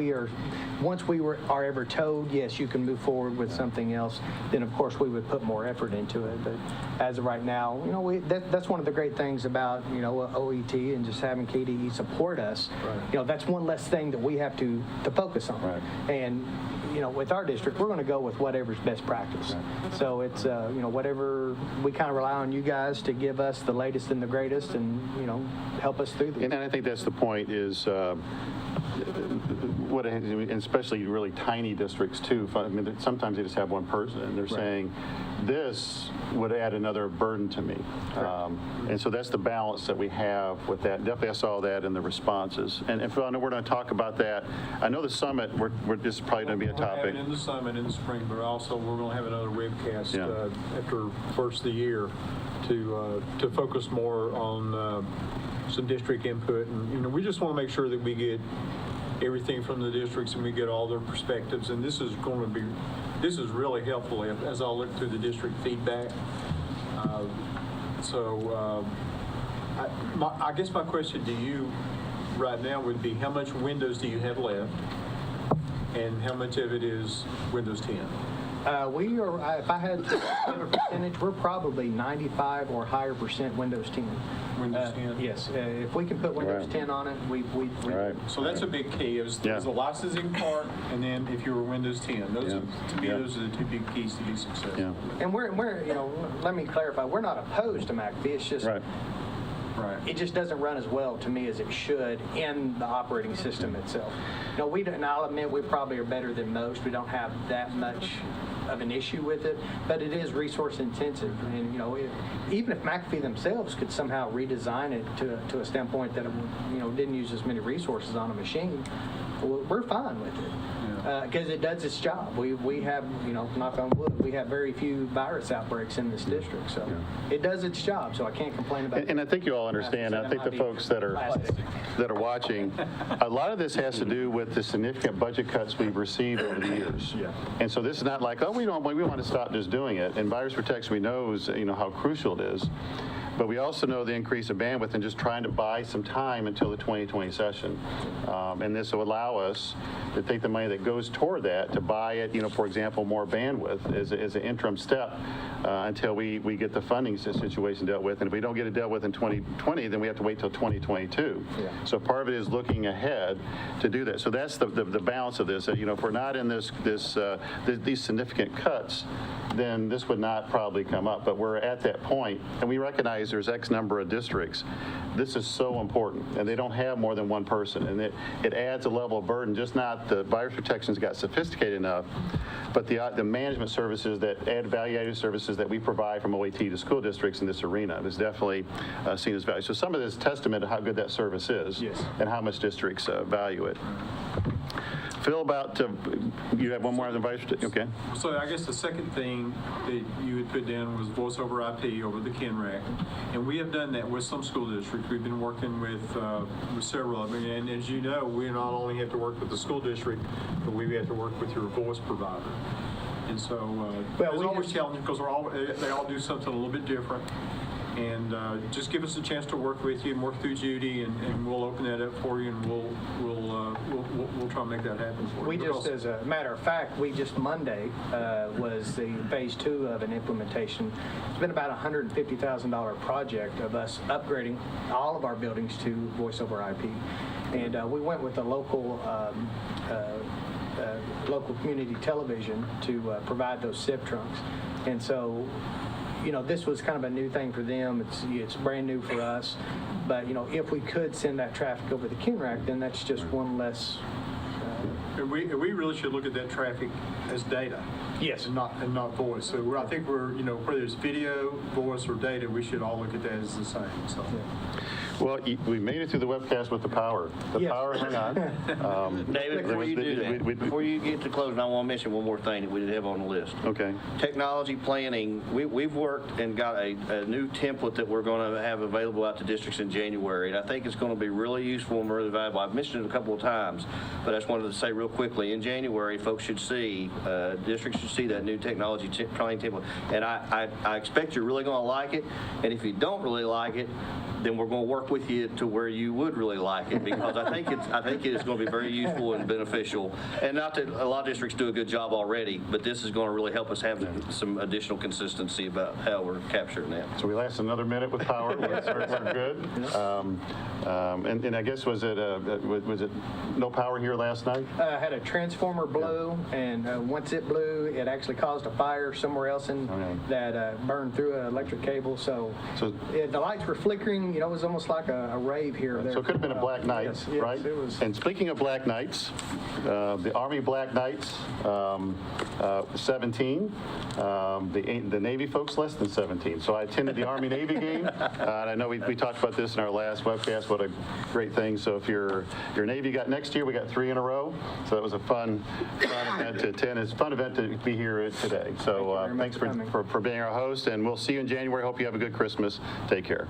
we are ever told, yes, you can move forward with something else, then of course we would put more effort into it. But as of right now, that's one of the great things about, OET and just having KDE support us. Right. That's one less thing that we have to focus on. Right. And with our district, we're going to go with whatever's best practice. Right. So it's, whatever, we kind of rely on you guys to give us the latest and the greatest and, help us through this. And I think that's the point is, and especially really tiny districts too. I mean, sometimes they just have one person and they're saying, this would add another burden to me. And so that's the balance that we have with that. Definitely I saw that in the responses. And Phil, I know we're going to talk about that. I know the summit, this is probably going to be a topic. We're having in the summit in the spring, but also we're going to have another webcast after first of the year to focus more on some district input. And we just want to make sure that we get everything from the districts and we get all their perspectives. And this is really helpful as I look through the district feedback. I guess my question to you right now would be how much Windows do you have left, and how much of it is Windows 10? We are, if I had to give a percentage, we're probably 95 or higher percent Windows 10. Windows 10? Yes, if we can put Windows Right. 10 on it, we Right. So that's a big key, is Yeah. the licensing part, and then if you were Windows 10. Those are, to me, Yeah. those are the two big keys to be successful. Yeah. And we're, you know, let me clarify, we're not opposed to McAfee, it's just, Right. Right. it just doesn't run as well to me as it should in the operating system itself. No, we don't, and I'll admit, we probably are better than most. We don't have that much of an issue with it, but it is resource intensive. And, you know, even if McAfee themselves could somehow redesign it to a standpoint that it, you know, didn't use as many resources on a machine, we're fine with it. Because it does its job. We have, you know, knock on wood, we have very few virus outbreaks in this district, so it does its job, so I can't complain about it. And I think you all understand, I think the folks that are watching, a lot of this has to do with the significant budget cuts we've received over the years. Yeah. And so this is not like, oh, we want to stop just doing it. And virus protection, we know is, you know, how crucial it is. But we also know the increase of bandwidth and just trying to buy some time until the 2020 session. And this will allow us to take the money that goes toward that to buy it, you know, for example, more bandwidth as an interim step until we get the funding situation dealt with. And if we don't get it dealt with in 2020, then we have to wait till 2022. Yeah. So part of it is looking ahead to do that. So that's the balance of this. You know, if we're not in these significant cuts, then this would not probably come up. But we're at that point, and we recognize there's X number of districts. This is so important, and they don't have more than one person, and it adds a level of burden. Just not the virus protections got sophisticated enough, but the management services that add value-added services that we provide from OAT to school districts in this arena is definitely seen as value. So some of this is testament to how good that service is, Yes. and how much districts value it. Phil, you have one more on the vice, okay? So I guess the second thing that you had put down was voice over IP over the KENRAC. And we have done that with some school districts. We've been working with several of them. And as you know, we not only have to work with the school district, but we have to work with your voice provider. And so it's always challenging because they all do something a little bit different. And just give us a chance to work with you and work through Judy, and we'll open that up for you, and we'll try and make that happen for you. We just, as a matter of fact, Monday was the phase 2 of an implementation. It's been about a $150,000 project of us upgrading all of our buildings to voice over IP. And we went with a local community television to provide those SIP trunks. And so, you know, this was kind of a new thing for them. It's brand new for us. But, you know, if we could send that traffic over the KENRAC, then that's just one less. And we really should look at that traffic as data. Yes. And not voice. So I think you know, whether it's video, voice, or data, we should all look at that as the same. So. Well, we made it through the webcast with the power. The Yes. power hung on. David, before you do that, before you get to closing, I want to mention one more thing that we did have on the list. Okay. Technology planning, we've worked and got a new template that we're going to have available out to districts in January, and I think it's going to be really useful and really valuable. I've mentioned it a couple of times, but I just wanted to say real quickly, in January, folks should see, districts should see that new technology planning template, and I expect you're really going to like it, and if you don't really like it, then we're going to work with you to where you would really like it, because I think it is going to be very useful and beneficial. And not that a lot of districts do a good job already, but this is going to really help us have some additional consistency about how we're capturing that. So we last another minute with power. We're good. And I guess was it no power here last night? Had a transformer blow, and once it blew, it actually caused a fire somewhere else that burned through an electric cable. So the lights were flickering. You know, it was almost like a rave here. So it could have been a black night, yes, right? It was. And speaking of black nights, the Army Black Knights, 17. The Navy folks less than 17. So I attended the Army-Navy game, and I know we talked about this in our last webcast. What a great thing! So if your Navy got next year, we got 3 in a row. So that was a fun event to attend. It's a fun event to be here today. So thanks for being our host, and we'll see you in January. Hope you have a good Christmas. Take care.